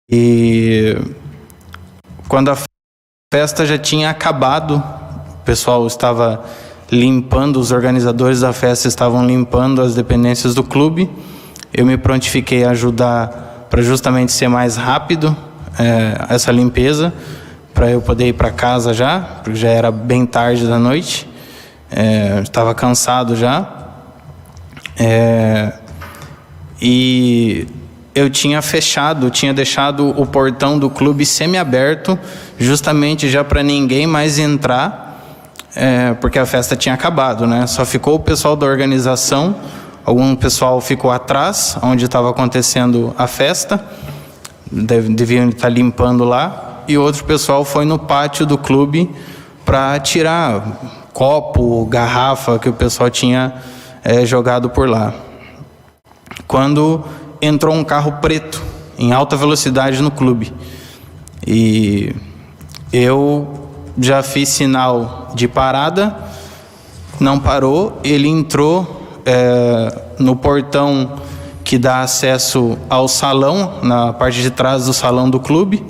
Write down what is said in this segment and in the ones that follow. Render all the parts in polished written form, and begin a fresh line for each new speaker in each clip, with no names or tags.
E quando a festa já tinha acabado, o pessoal estava limpando, os organizadores da festa estavam limpando as dependências do clube. Eu me prontifiquei a ajudar para justamente ser mais rápido essa limpeza, para eu poder ir para casa já, porque já era bem tarde da noite, estava cansado já. E eu tinha deixado o portão do clube semi-aberto, justamente já para ninguém mais entrar, porque a festa tinha acabado, né? Só ficou o pessoal da organização, algum pessoal ficou atrás, onde estava acontecendo a festa, deviam estar limpando lá, e outro pessoal foi no pátio do clube para tirar copo, garrafa que o pessoal tinha jogado por lá. Quando entrou um carro preto em alta velocidade no clube, e eu já fiz sinal de parada, não parou. Ele entrou no portão que dá acesso ao salão, na parte de trás do salão do clube,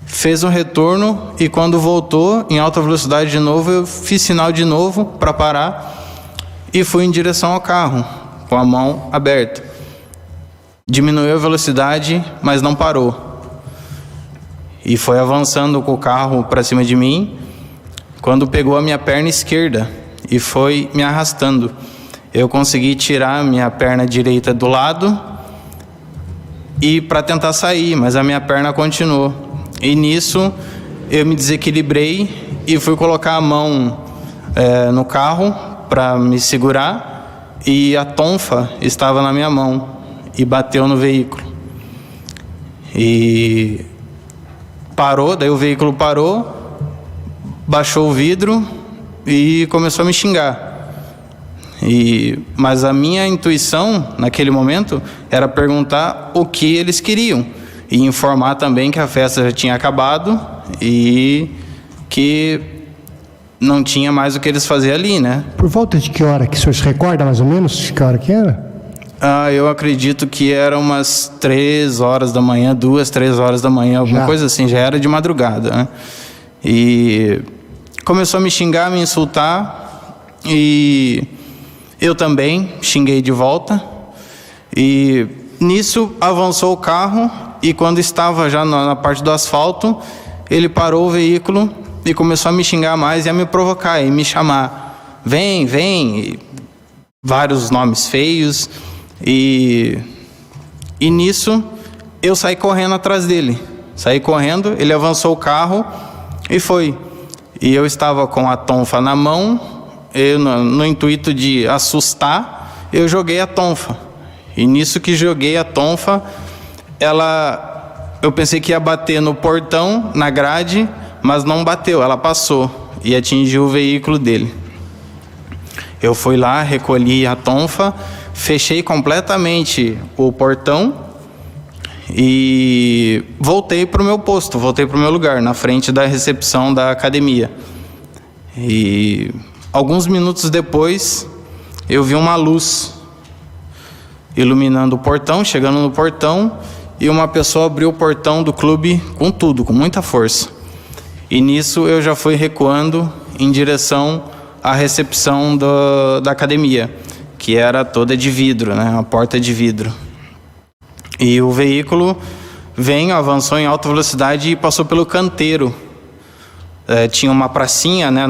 fez um retorno, e quando voltou em alta velocidade de novo, eu fiz sinal de novo para parar e fui em direção ao carro com a mão aberta. Diminuiu a velocidade, mas não parou, e foi avançando com o carro para cima de mim, quando pegou a minha perna esquerda e foi me arrastando. Eu consegui tirar a minha perna direita do lado e para tentar sair, mas a minha perna continuou. E nisso eu me desequilibrei e fui colocar a mão no carro para me segurar, e a tonfa estava na minha mão e bateu no veículo. E parou, daí o veículo parou, baixou o vidro e começou a me xingar. Mas a minha intuição naquele momento era perguntar o que eles queriam e informar também que a festa já tinha acabado e que não tinha mais o que eles faziam ali, né?
Por volta de que hora que o senhor se recorda mais ou menos de que hora que era?
Eu acredito que era umas 3 horas da manhã, 2, 3 horas da manhã, alguma coisa assim, já era de madrugada, né? E começou a me xingar, me insultar, e eu também xinguei de volta, e nisso avançou o carro, e quando estava já na parte do asfalto, ele parou o veículo e começou a me xingar mais e a me provocar e me chamar. Vem, vem, e vários nomes feios, e nisso eu saí correndo atrás dele. Saí correndo, ele avançou o carro e foi. E eu estava com a tonfa na mão, no intuito de assustar, eu joguei a tonfa. E nisso que joguei a tonfa, eu pensei que ia bater no portão, na grade, mas não bateu, ela passou e atingiu o veículo dele. Eu fui lá, recolhi a tonfa, fechei completamente o portão e voltei para o meu posto, voltei para o meu lugar, na frente da recepção da academia. E alguns minutos depois, eu vi uma luz iluminando o portão, chegando no portão, e uma pessoa abriu o portão do clube com tudo, com muita força. E nisso eu já fui recuando em direção à recepção da academia, que era toda de vidro, né? A porta de vidro. E o veículo avançou em alta velocidade e passou pelo canteiro. Tinha uma pracinha, né?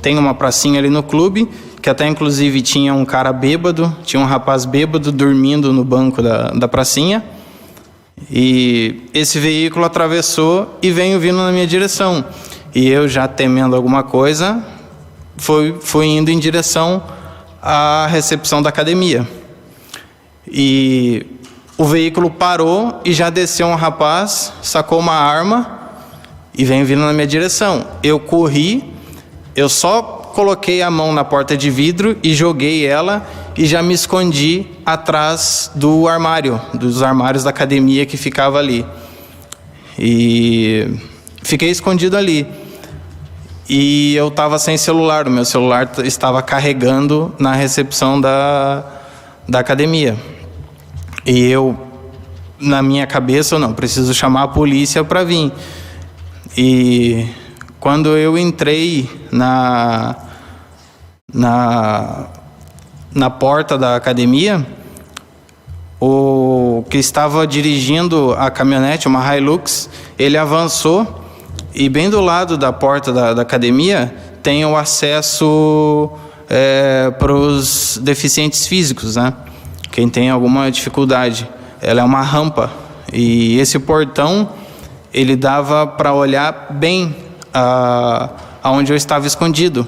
Tem uma pracinha ali no clube, que até inclusive tinha um cara bêbado, tinha um rapaz bêbado dormindo no banco da pracinha. E esse veículo atravessou e veio vindo na minha direção. E eu, já temendo alguma coisa, fui indo em direção à recepção da academia. E o veículo parou e já desceu um rapaz, sacou uma arma e veio vindo na minha direção. Eu corri, eu só coloquei a mão na porta de vidro e joguei ela e já me escondi atrás dos armários da academia que ficava ali. E fiquei escondido ali. E eu estava sem celular, o meu celular estava carregando na recepção da academia. E eu na minha cabeça, eu não, preciso chamar a polícia para vir. E quando eu entrei na porta da academia, o que estava dirigindo a caminhonete, uma Hilux, ele avançou e bem do lado da porta da academia tem o acesso para os deficientes físicos, né? Quem tem alguma dificuldade. Ela é uma rampa e esse portão ele dava para olhar bem aonde eu estava escondido.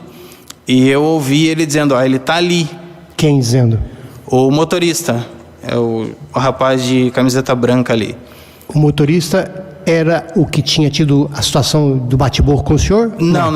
E eu ouvi ele dizendo, ele está ali.
Quem dizendo?
O motorista, é o rapaz de camiseta branca ali.
O motorista era o que tinha tido a situação do bate-boca com o senhor?
Não.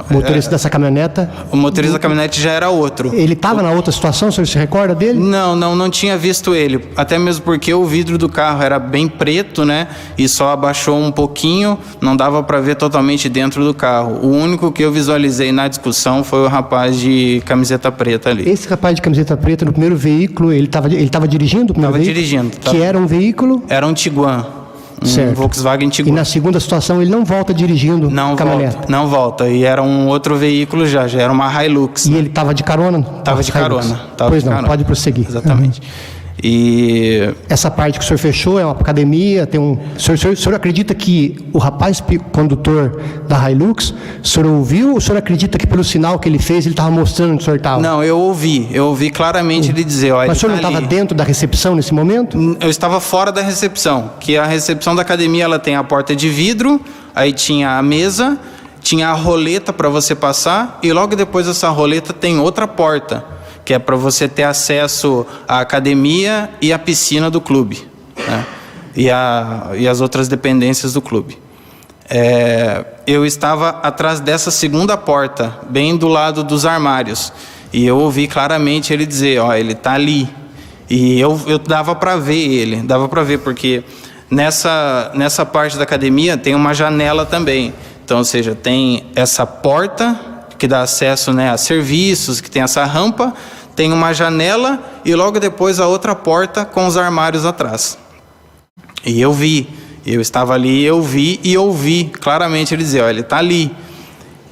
O motorista dessa caminhoneta?
O motorista da caminhonete já era outro.
Ele estava na outra situação, o senhor se recorda dele?
Não tinha visto ele. Até mesmo porque o vidro do carro era bem preto, né? E só abaixou um pouquinho, não dava para ver totalmente dentro do carro. O único que eu visualizei na discussão foi o rapaz de camiseta preta ali.
Esse rapaz de camiseta preta, no primeiro veículo, ele estava dirigindo o primeiro veículo?
Dirigindo.
Que era um veículo?
Era um Tiguan.
Certo.
Volkswagen Tiguan.
E na segunda situação ele não volta dirigindo a caminhonete?
Não volta. E era um outro veículo já era uma Hilux.
E ele estava de carona?
Estava de carona.
Pois não, pode prosseguir.
Exatamente. E
essa parte que o senhor fechou é uma academia, tem um... O senhor acredita que o rapaz condutor da Hilux, o senhor ouviu ou o senhor acredita que pelo sinal que ele fez ele estava mostrando onde o senhor estava?
Não, eu ouvi claramente ele dizer...
Mas o senhor não estava dentro da recepção nesse momento?
Eu estava fora da recepção, que a recepção da academia ela tem a porta de vidro, aí tinha a mesa, tinha a roleta para você passar e logo depois dessa roleta tem outra porta, que é para você ter acesso à academia e à piscina do clube, né? E as outras dependências do clube. Eu estava atrás dessa segunda porta, bem do lado dos armários, e eu ouvi claramente ele dizer, ele está ali. E eu dava para ver ele, porque nessa parte da academia tem uma janela também. Então, ou seja, tem essa porta que dá acesso, né, a serviços, que tem essa rampa, tem uma janela e logo depois a outra porta com os armários atrás. E eu estava ali, eu ouvi claramente ele dizer, ele está ali.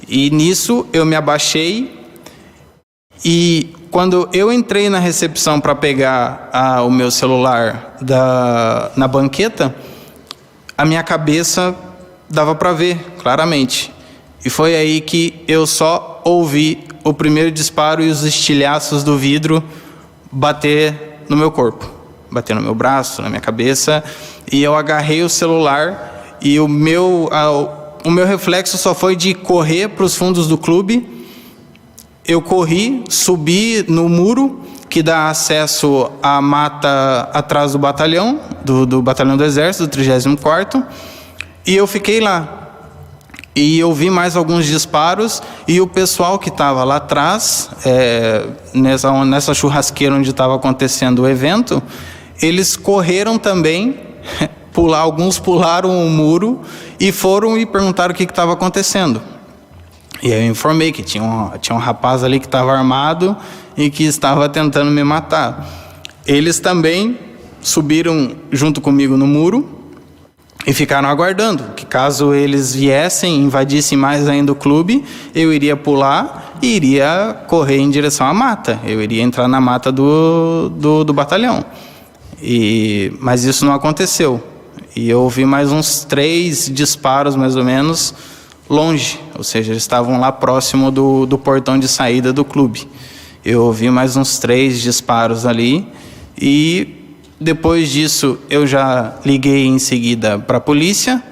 E nisso eu me abaixei e quando eu entrei na recepção para pegar o meu celular na banqueta, a minha cabeça dava para ver claramente. E foi aí que eu só ouvi o primeiro disparo e os estilhaços do vidro bater no meu corpo, bater no meu braço, na minha cabeça, e eu agarrei o celular e o meu reflexo só foi de correr para os fundos do clube. Eu corri, subi no muro que dá acesso à mata atrás do batalhão, do batalhão do Exército, do 34º, e eu fiquei lá. E eu vi mais alguns disparos e o pessoal que estava lá atrás, nessa churrasqueira onde estava acontecendo o evento, eles correram também, alguns pularam o muro e foram e perguntaram o que estava acontecendo. E aí eu informei que tinha um rapaz ali que estava armado e que estava tentando me matar. Eles também subiram junto comigo no muro e ficaram aguardando, que caso eles viessem, invadissem mais ainda o clube, eu iria pular e iria correr em direção à mata. Eu iria entrar na mata do batalhão. Mas isso não aconteceu. E eu ouvi mais uns 3 disparos, mais ou menos, longe. Ou seja, eles estavam lá próximo do portão de saída do clube. Eu ouvi mais uns 3 disparos ali e... Depois disso, eu já liguei em seguida para a polícia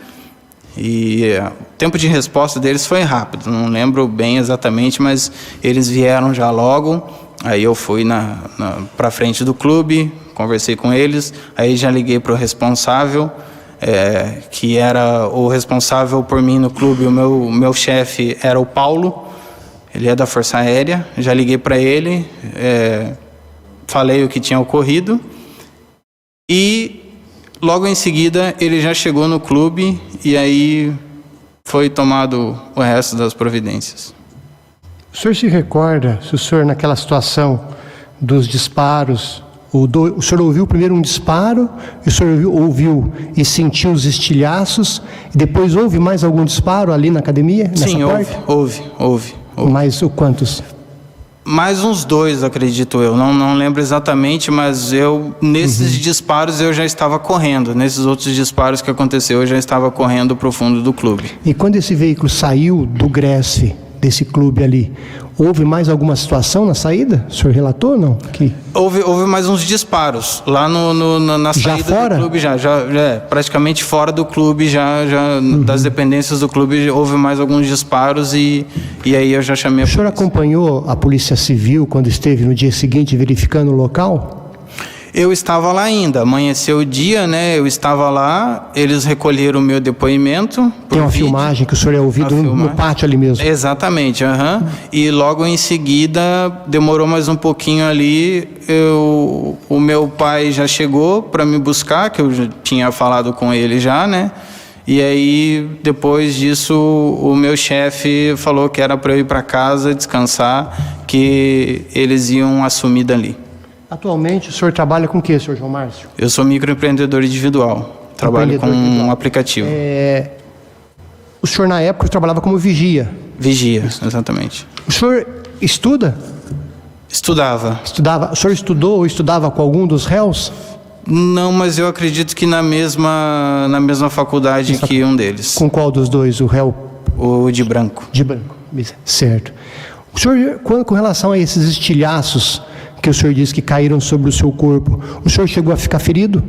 e o tempo de resposta deles foi rápido. Não lembro bem exatamente, mas eles vieram já logo. Aí eu fui para frente do clube, conversei com eles. Aí já liguei para o responsável, que era o responsável por mim no clube. O meu chefe era o Paulo, ele é da Força Aérea. Já liguei para ele, falei o que tinha ocorrido. E logo em seguida ele já chegou no clube e aí foi tomado o resto das providências.
O senhor se recorda, se o senhor naquela situação dos disparos, O senhor ouviu primeiro um disparo, o senhor ouviu e sentiu os estilhaços, e depois houve mais algum disparo ali na academia?
Sim, houve.
Mais quantos?
Mais uns 2, acredito eu. Não lembro exatamente, mas nesses disparos eu já estava correndo. Nesses outros disparos que aconteceu, eu já estava correndo para o fundo do clube.
E quando esse veículo saiu do Gresf, desse clube ali, houve mais alguma situação na saída? O senhor relatou ou não?
Houve mais uns disparos lá na saída
fora?
do clube, já praticamente fora do clube, das dependências do clube, houve mais alguns disparos e aí eu já chamei a polícia.
O senhor acompanhou a Polícia Civil quando esteve no dia seguinte verificando o local?
Eu estava lá ainda, amanheceu o dia, né? Eu estava lá, eles recolheram o meu depoimento.
Tem uma filmagem que o senhor é ouvido no pátio ali mesmo.
Exatamente, E logo em seguida, demorou mais um pouquinho ali, o meu pai já chegou para me buscar, que eu já tinha falado com ele já, né? E aí, depois disso, o meu chefe falou que era para eu ir para casa descansar, que eles iam assumir dali.
Atualmente, o senhor trabalha com o que, senhor João Márcio?
Eu sou microempreendedor individual. Trabalho com um aplicativo.
O senhor, na época, trabalhava como vigia?
Vigia, exatamente.
O senhor estuda?
Estudava.
O senhor estudou ou estudava com algum dos réus?
Não, mas eu acredito que na mesma faculdade que um deles.
Com qual dos dois? O réu?
O de branco.
De branco, certo. O senhor, com relação a esses estilhaços que o senhor disse que caíram sobre o seu corpo, o senhor chegou a ficar ferido?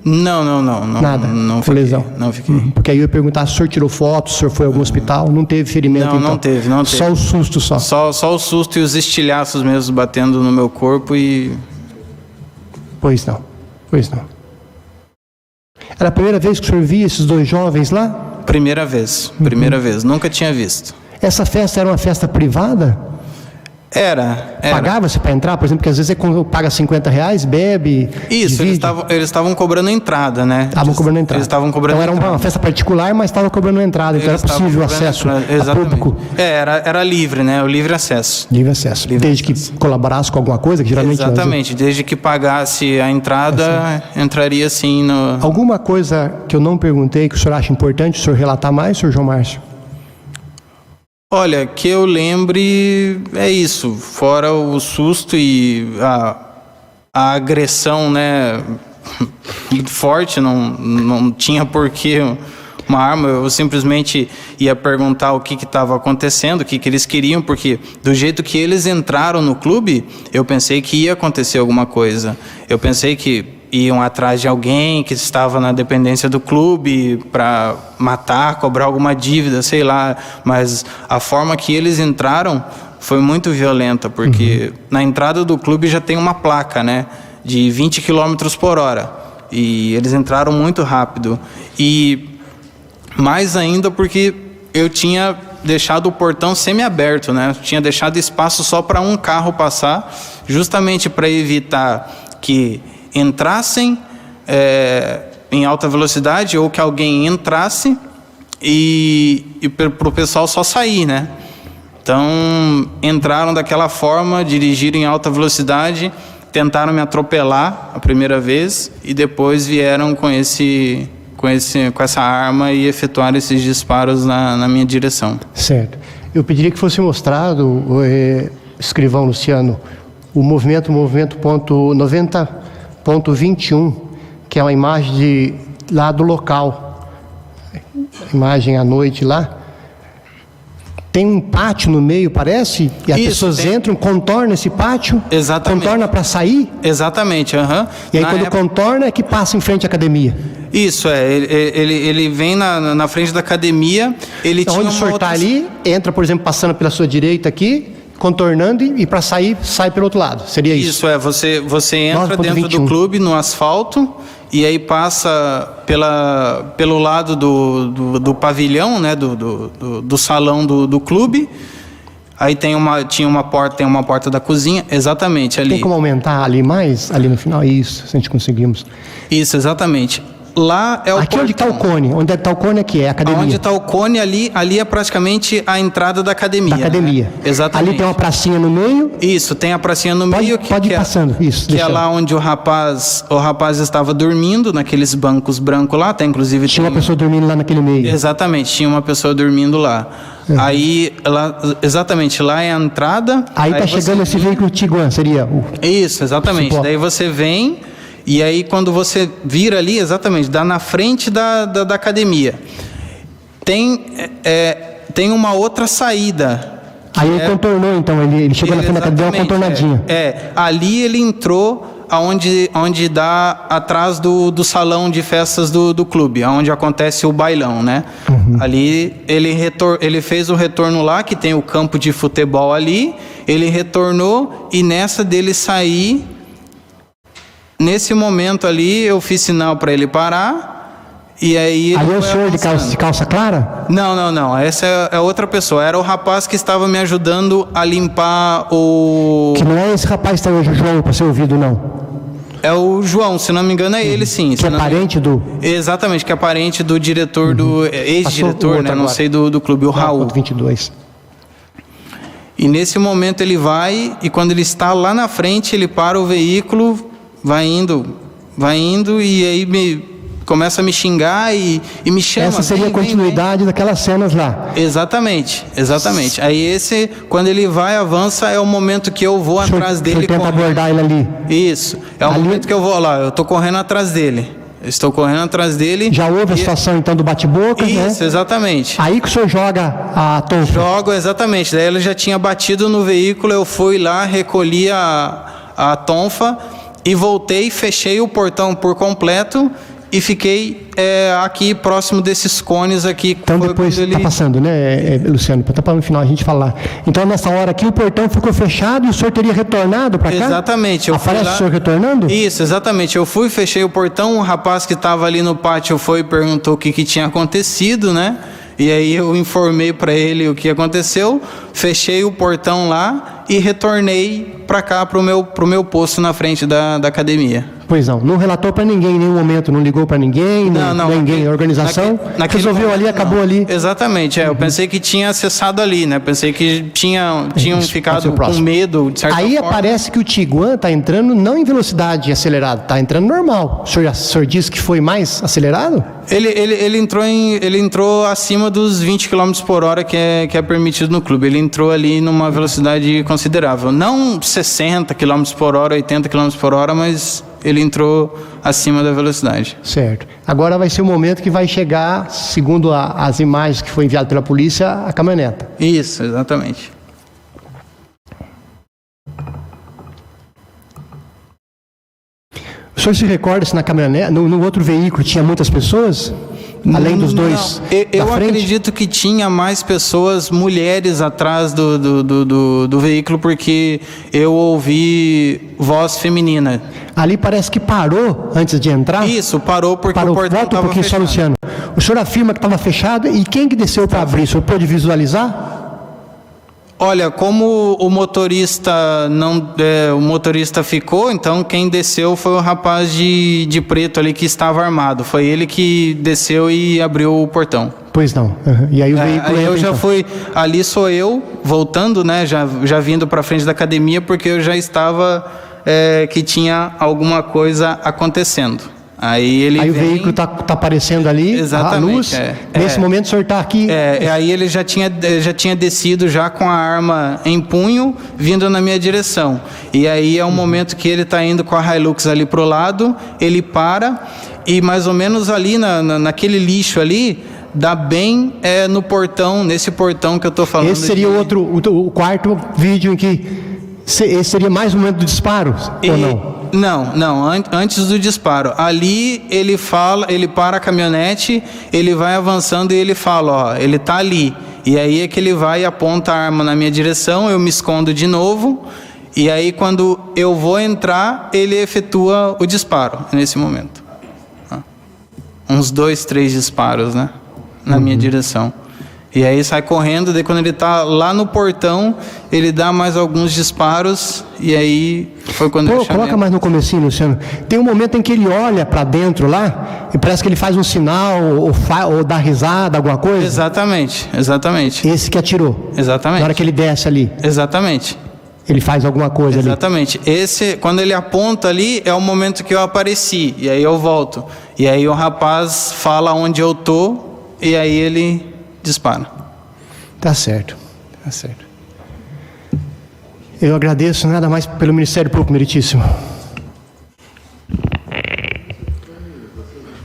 Não.
Nada?
Não fiquei.
Lesão?
Não fiquei.
Porque aí eu ia perguntar se o senhor tirou fotos, se o senhor foi a algum hospital, não teve ferimento então?
Não teve.
Só o susto só?
Só o susto e os estilhaços mesmo batendo no meu corpo e...
Pois não. Era a primeira vez que o senhor via esses 2 jovens lá?
Primeira vez, nunca tinha visto.
Essa festa era uma festa privada?
Era.
Pagava-se para entrar, por exemplo, porque às vezes você paga R$50, bebe.
Isso, eles estavam cobrando entrada, né?
Estavam cobrando entrada.
Eles estavam cobrando
então era uma festa particular, mas estavam cobrando entrada, então era possível acesso a público.
Era livre, né? O livre acesso.
Livre acesso. Desde que colaborasse com alguma coisa, que geralmente...
Exatamente, desde que pagasse a entrada, entraria sim no...
Alguma coisa que eu não perguntei, que o senhor acha importante o senhor relatar mais, senhor João Márcio?
Olha, que eu lembre, é isso, fora o susto e a agressão, né, muito forte, não tinha porquê uma arma, eu simplesmente ia perguntar o que estava acontecendo, o que eles queriam, porque do jeito que eles entraram no clube, eu pensei que ia acontecer alguma coisa, eu pensei que iam atrás de alguém que estava na dependência do clube para matar, cobrar alguma dívida, sei lá. Mas a forma que eles entraram foi muito violenta, porque na entrada do clube já tem uma placa, né, de 20 km por hora. E eles entraram muito rápido. E mais ainda porque eu tinha deixado o portão semi-aberto, né? Tinha deixado espaço só para um carro passar, justamente para evitar que entrassem em alta velocidade ou que alguém entrasse e para o pessoal só sair, né? Então, entraram daquela forma, dirigiram em alta velocidade, tentaram me atropelar a primeira vez e depois vieram com essa arma e efetuaram esses disparos na minha direção.
Certo. Eu pediria que fosse mostrado, escrivão Luciano, o movimento ponto 90.21, que é uma imagem lá do local. Imagem à noite lá. Tem um pátio no meio, parece, e as pessoas entram, contornam esse pátio.
Exatamente.
Contorna para sair.
Exatamente,
E aí quando contorna é que passa em frente à academia.
Isso, ele vem na frente da academia, ele
então,
tinha
onde o senhor está ali, entra, por exemplo, passando pela sua direita aqui, contornando e para sair, sai pelo outro lado. Seria isso?
Isso, você entra dentro do clube, no asfalto, e aí passa pelo lado do pavilhão, né, do salão do clube. Aí tinha uma porta da cozinha, exatamente ali.
Tem como aumentar ali mais, ali no final? Isso, se a gente conseguimos.
Isso, exatamente. Lá é o
aqui onde está o cone. Onde está o cone aqui? É a academia.
Onde está o cone ali é praticamente a entrada da academia.
Da academia.
Né? Exatamente.
Ali tem uma pracinha no meio.
Isso, tem a pracinha no meio.
Pode ir passando. Isso,
que é lá onde o rapaz estava dormindo, naqueles bancos brancos lá. Tá, inclusive
tinha uma pessoa dormindo lá naquele meio.
Exatamente, tinha uma pessoa dormindo lá. Aí, exatamente, lá é a entrada.
Aí tá chegando esse veículo Tiguan, seria o...
Isso, exatamente. Daí você vem... E aí, quando você vira ali, exatamente, dá na frente da academia. Tem uma outra saída.
Aí ele contornou, então, ele chegou na frente da academia, deu uma contornadinha.
Ali ele entrou onde dá atrás do salão de festas do clube, onde acontece o bailão, né? Ali ele fez o retorno lá, que tem o campo de futebol ali, ele retornou e nessa dele sair... Nesse momento ali, eu fiz sinal para ele parar, e aí...
Ali é o senhor de calça clara?
Não. Essa é outra pessoa. Era o rapaz que estava me ajudando a limpar o...
Que não é esse rapaz que está hoje, o João, para ser ouvido, não?
É o João, se não me engano é ele, sim.
Que é parente do...
Exatamente, que é parente do diretor, do ex-diretor, né? Não sei, do clube, o Raul.
22.
E nesse momento ele vai, e quando ele está lá na frente, ele para o veículo... Vai indo e aí começa a me xingar e me chama.
Essa seria a continuidade daquelas cenas lá.
Exatamente. Aí quando ele avança, é o momento que eu vou atrás dele.
Você tenta abordar ele ali.
Isso, é o momento que eu vou lá, eu estou correndo atrás dele. Estou correndo atrás dele.
Já houve a situação então do bate-boca, né?
Isso, exatamente.
Aí que o senhor joga a tonfa.
Jogo, exatamente. Daí ele já tinha batido no veículo, eu fui lá, recolhi a tonfa... E voltei, fechei o portão por completo e fiquei aqui próximo desses cones aqui.
Então depois está passando, né, Luciano? Para no final a gente falar. Então nessa hora aqui o portão ficou fechado e o senhor teria retornado para cá?
Exatamente.
Aparece o senhor retornando?
Isso, exatamente. Eu fui, fechei o portão, o rapaz que estava ali no pátio foi e perguntou o que tinha acontecido, né? E aí eu informei para ele o que aconteceu, fechei o portão lá e retornei para cá, para o meu posto na frente da academia.
Pois não relatou para ninguém em nenhum momento, não ligou para ninguém, ninguém, a organização, resolveu ali, acabou ali.
Exatamente, eu pensei que tinha acessado ali, né? Pensei que tinham ficado com medo, de certa
forma. Aí aparece que o Tiguan está entrando não em velocidade acelerada, está entrando normal. O senhor disse que foi mais acelerado?
Ele entrou acima dos 20 km por hora que é permitido no clube. Ele entrou ali numa velocidade considerável. Não 60 km por hora, 80 km por hora, mas ele entrou acima da velocidade.
Certo. Agora vai ser o momento que vai chegar, segundo as imagens que foi enviado pela polícia, a caminhoneta.
Isso, exatamente.
O senhor se recorda se na caminhonete, no outro veículo tinha muitas pessoas? Além dos dois?
Eu acredito que tinha mais pessoas, mulheres atrás do veículo, porque eu ouvi voz feminina.
Ali parece que parou antes de entrar?
Isso, parou porque o portão estava fechado.
Só, Luciano. O senhor afirma que estava fechado e quem que desceu para abrir? O senhor pôde visualizar?
Olha, como o motorista ficou, então quem desceu foi o rapaz de preto ali que estava armado. Foi ele que desceu e abriu o portão.
Pois não. E aí o veículo...
eu já fui... Ali sou eu, voltando, né? Já vindo para frente da academia, porque eu já estava... que tinha alguma coisa acontecendo. Aí o
veículo está aparecendo ali,
exatamente,
a luz. Nesse momento o senhor está aqui.
Aí ele já tinha descido já com a arma em punho, vindo na minha direção. E aí é um momento que ele está indo com a Hilux ali pro lado, ele para e mais ou menos ali naquele lixo ali, dá bem no portão, nesse portão que eu estou falando.
Esse seria o quarto vídeo em que... Esse seria mais um momento do disparo, ou não?
Não, antes do disparo. Ali ele para a caminhonete, ele vai avançando e ele fala, ó, ele tá ali. E aí é que ele vai e aponta a arma na minha direção, eu me escondo de novo, e aí quando eu vou entrar, ele efetua o disparo, nesse momento. Uns 2, 3 disparos, né? Na minha direção. E aí sai correndo, daí quando ele está lá no portão, ele dá mais alguns disparos e aí Foi quando eu chamei.
Coloca mais no comecinho, Luciano. Tem um momento em que ele olha para dentro lá e parece que ele faz um sinal ou dá risada, alguma coisa.
Exatamente.
Esse que atirou.
Exatamente.
Na hora que ele desce ali.
Exatamente.
Ele faz alguma coisa ali.
Exatamente. Esse, quando ele aponta ali, é o momento que eu apareci. E aí eu volto. E aí o rapaz fala onde eu tô e aí ele dispara.
Tá certo. Eu agradeço nada mais pelo Ministério Público, meritíssimo.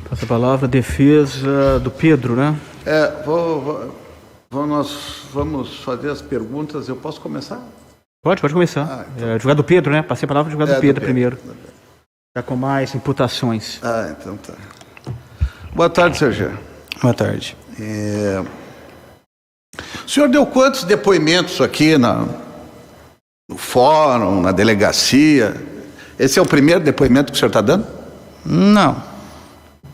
Passa a palavra, defesa do Pedro, né?
Nós vamos fazer as perguntas. Eu posso começar?
Pode começar.
Então.
Advogado Pedro, né? Passei a palavra para o advogado Pedro primeiro.
Pedro.
Já com mais imputações.
Então tá. Boa tarde, Sérgio.
Boa tarde.
O senhor deu quantos depoimentos aqui no fórum, na delegacia? Esse é o primeiro depoimento que o senhor está dando?
Não.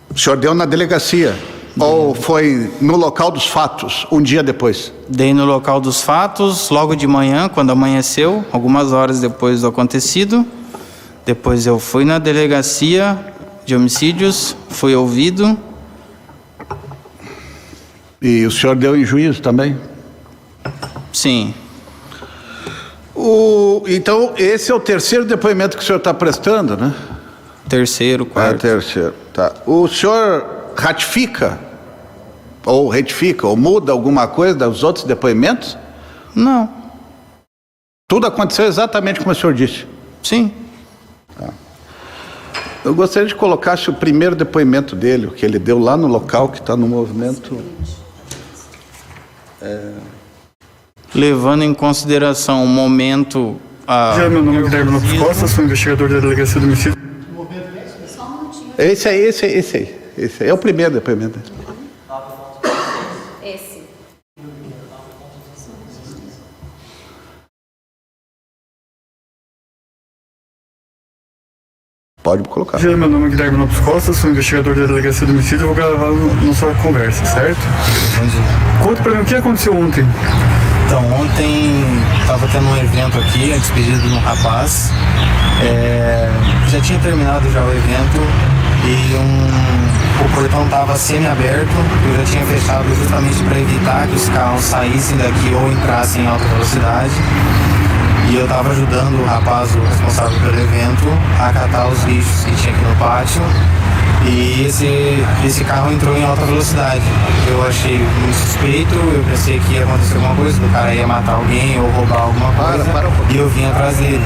O senhor deu na delegacia? Ou foi no local dos fatos, um dia depois?
Dei no local dos fatos, logo de manhã, quando amanheceu, algumas horas depois do acontecido. Depois eu fui na delegacia de homicídios, fui ouvido.
E o senhor deu em juízo também?
Sim.
Então, esse é o terceiro depoimento que o senhor está prestando, né?
Terceiro, quarto.
Terceiro, tá. O senhor ratifica, ou retifica, ou muda alguma coisa dos outros depoimentos?
Não.
Tudo aconteceu exatamente como o senhor disse?
Sim.
Eu gostaria de colocar o primeiro depoimento dele, o que ele deu lá no local que está no movimento.
Levando em consideração o momento...
Meu nome é Guilherme Lopes Costa, sou investigador da Delegacia do Homicídio.
Esse aí. Esse aí é o primeiro depoimento.
Esse.
Pode colocar.
Meu nome é Guilherme Lopes Costa, sou investigador da Delegacia do Homicídio e vou gravar nossa conversa, certo? Conta pra mim o que aconteceu ontem.
Então, ontem estava tendo um evento aqui, a despedida de um rapaz. Já tinha terminado já o evento e o portão estava semi-aberto. Eu já tinha fechado justamente para evitar que os carros saíssem daqui ou entrassem em alta velocidade. E eu estava ajudando o rapaz, o responsável pelo evento, a catar os lixos que tinha aqui no pátio. E esse carro entrou em alta velocidade. Eu achei muito suspeito, eu pensei que ia acontecer alguma coisa, o cara ia matar alguém ou roubar alguma coisa. E eu vim atrás dele.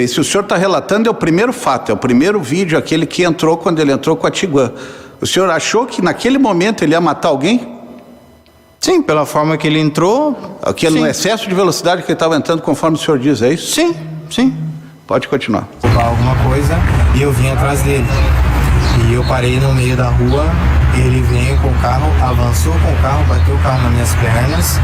Se o senhor está relatando, é o primeiro fato, é o primeiro vídeo, aquele que entrou quando ele entrou com a Tiguan. O senhor achou que naquele momento ele ia matar alguém?
Sim, pela forma que ele entrou.
Aquele no excesso de velocidade que ele estava entrando, conforme o senhor diz, é isso?
Sim.
Pode continuar.
Roubar alguma coisa e eu vim atrás dele. E eu parei no meio da rua, ele veio com o carro, avançou com o carro, bateu o carro nas minhas pernas.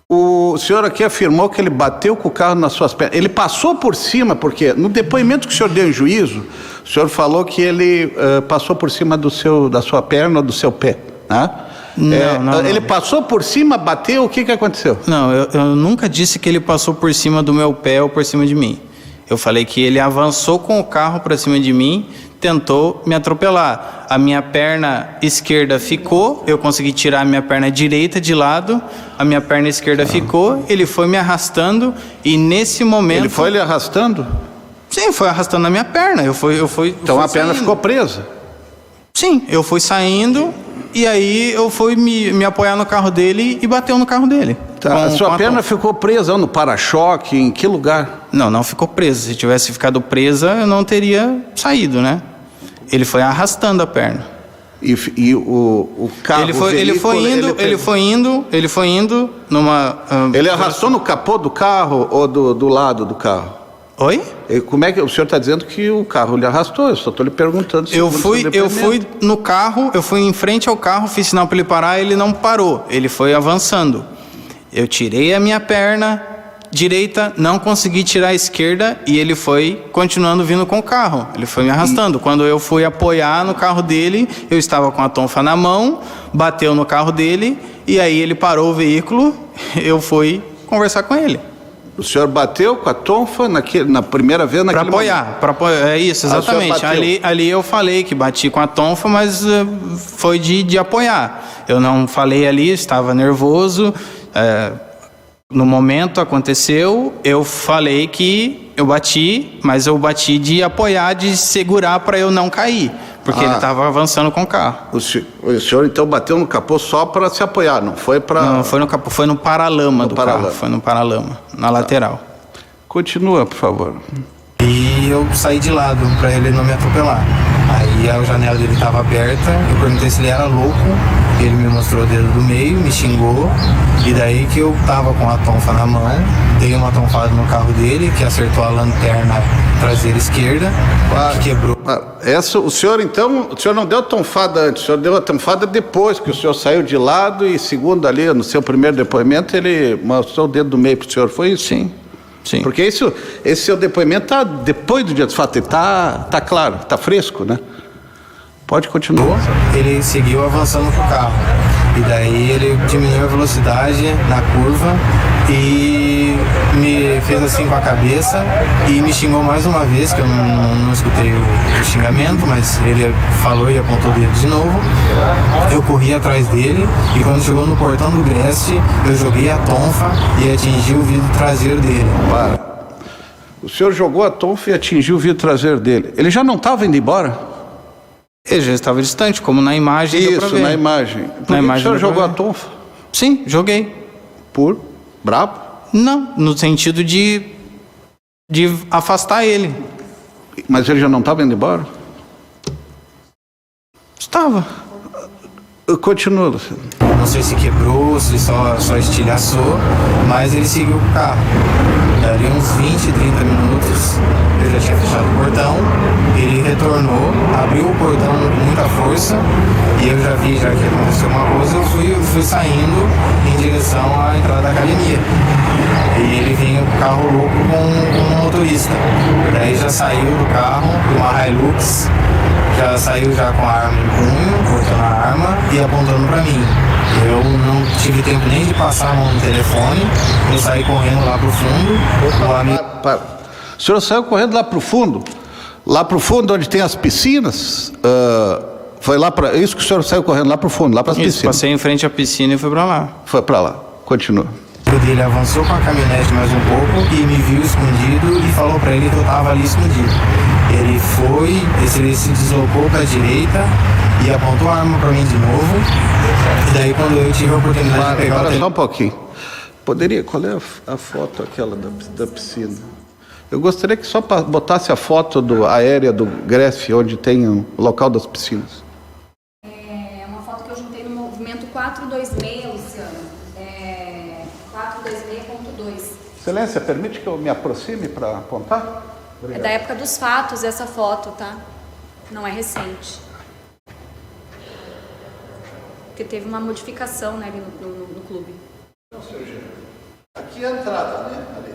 O senhor aqui afirmou que ele bateu com o carro nas suas pernas. Ele passou por cima, porque no depoimento que o senhor deu em juízo, o senhor falou que ele passou por cima da sua perna ou do seu pé, né?
Não.
Ele passou por cima, bateu, o que aconteceu?
Não, eu nunca disse que ele passou por cima do meu pé ou por cima de mim. Eu falei que ele avançou com o carro para cima de mim, tentou me atropelar. A minha perna esquerda ficou, eu consegui tirar a minha perna direita de lado, a minha perna esquerda ficou, ele foi me arrastando e nesse momento...
Ele foi lhe arrastando?
Sim, foi arrastando a minha perna.
Então a perna ficou presa?
Sim, eu fui saindo... E aí eu fui me apoiar no carro dele e bateu no carro dele.
Tá, a sua perna ficou presa no para-choque, em que lugar?
Não ficou presa. Se tivesse ficado presa, eu não teria saído, né? Ele foi arrastando a perna.
E o carro...
Ele foi indo numa...
Ele arrastou no capô do carro ou do lado do carro?
Oi?
Como é que o senhor está dizendo que o carro lhe arrastou? Eu só estou lhe perguntando.
Eu fui no carro, eu fui em frente ao carro, fiz sinal para ele parar, ele não parou, ele foi avançando. Eu tirei a minha perna direita, não consegui tirar a esquerda e ele foi continuando vindo com o carro. Ele foi me arrastando. Quando eu fui apoiar no carro dele, eu estava com a tonfa na mão, bateu no carro dele e aí ele parou o veículo, eu fui conversar com ele.
O senhor bateu com a tonfa na primeira vez
Para
naquele
apoiar, é isso, exatamente. Ali eu falei que bati com a tonfa, mas foi de apoiar. Eu não falei ali, estava nervoso. No momento aconteceu, eu falei que eu bati, mas eu bati de apoiar, de segurar para eu não cair, porque ele estava avançando com o carro.
O senhor então bateu no capô só para se apoiar, não foi para...
Não, foi no capô, foi no paralama do carro, foi no paralama, na lateral.
Continua, por favor.
E eu saí de lado para ele não me atropelar. Aí a janela dele estava aberta, eu perguntei se ele era louco, ele me mostrou o dedo do meio, me xingou, e daí que eu tava com a tonfa na mão, dei uma tonfada no carro dele, que acertou a lanterna traseira esquerda, que quebrou.
O senhor então, o senhor não deu a tonfada antes, o senhor deu a tonfada depois que o senhor saiu de lado e segundo ali, no seu primeiro depoimento, ele mostrou o dedo do meio pro senhor, foi isso?
Sim. Sim.
Porque esse seu depoimento tá depois do dia do fato, ele tá claro, tá fresco, né? Pode continuar.
Ele seguiu avançando com o carro. E daí ele diminuiu a velocidade na curva e me fez assim com a cabeça e me xingou mais uma vez, que eu não escutei o xingamento, mas ele falou e apontou o dedo de novo. Eu corri atrás dele e quando chegou no portão do Greste, eu joguei a tonfa e atingi o vidro traseiro dele.
O senhor jogou a tonfa e atingiu o vidro traseiro dele. Ele já não estava indo embora?
Ele já estava distante, como na imagem.
Isso, na imagem. Por que o senhor jogou a tonfa?
Sim, joguei.
Por? Brabo?
Não, no sentido de afastar ele.
Mas ele já não estava indo embora?
Estava.
Continua, Luciano.
Não sei se quebrou, se só estilhaçou, mas ele seguiu com o carro. Dali uns 20, 30 minutos, eu já tinha fechado o portão, ele retornou, abriu o portão com muita força e eu já vi que aconteceu uma coisa, eu fui saindo em direção à entrada da academia. E ele vinha com o carro louco com um motorista. Daí já saiu do carro, uma Hilux, já saiu já com a arma em punho, cortando a arma e apontando para mim. Eu não tive tempo nem de passar a mão no telefone, eu saí correndo lá pro fundo.
O senhor saiu correndo lá pro fundo? Lá pro fundo onde tem as piscinas? Foi lá para isso que o senhor saiu correndo lá pro fundo, lá para as piscinas?
Passei em frente à piscina e fui para lá.
Foi para lá. Continua.
Ele avançou com a caminhonete mais um pouco e me viu escondido e falou para ele que eu estava ali escondido. Ele se deslocou para a direita e apontou a arma para mim de novo. E daí quando eu tive a oportunidade de pegar o telefone...
Só um pouquinho. Qual é a foto aquela da piscina? Eu gostaria que só botasse a foto aérea do Greste, onde tem o local das piscinas.
É uma foto que eu juntei no movimento 426, Luciano. 426.2.
Excelência, permite que eu me aproxime para apontar?
É da época dos fatos essa foto, tá? Não é recente. Porque teve uma modificação, né, ali no clube.
Não, senhor Gênero. Aqui é a entrada, né? Ali.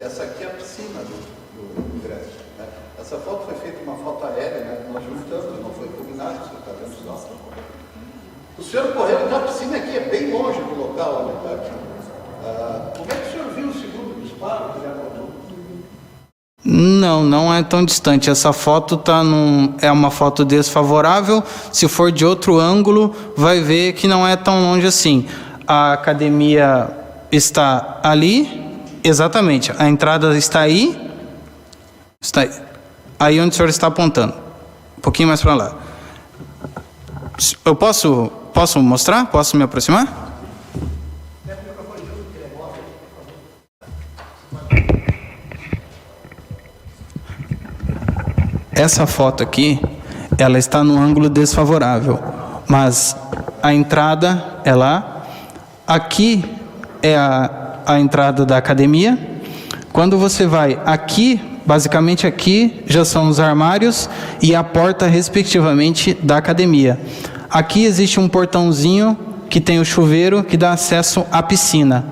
Essa aqui é a piscina do Greste. Né? Essa foto foi feita uma foto aérea, né? Nós juntamos, não foi combinado, o senhor está vendo só. O senhor correu da piscina aqui, é bem longe do local, né? Como é que o senhor viu o segundo disparo que ele apontou?
Não é tão distante. Essa foto é uma foto desfavorável. Se for de outro ângulo, vai ver que não é tão longe assim. A academia está ali, exatamente. A entrada está aí. Está aí onde o senhor está apontando. Um pouquinho mais para lá. Eu posso mostrar? Posso me aproximar? Essa foto aqui, ela está no ângulo desfavorável, mas a entrada é lá. Aqui é a entrada da academia. Quando você vai aqui, basicamente aqui já são os armários e a porta, respectivamente, da academia. Aqui existe um portãozinho que tem o chuveiro que dá acesso à piscina.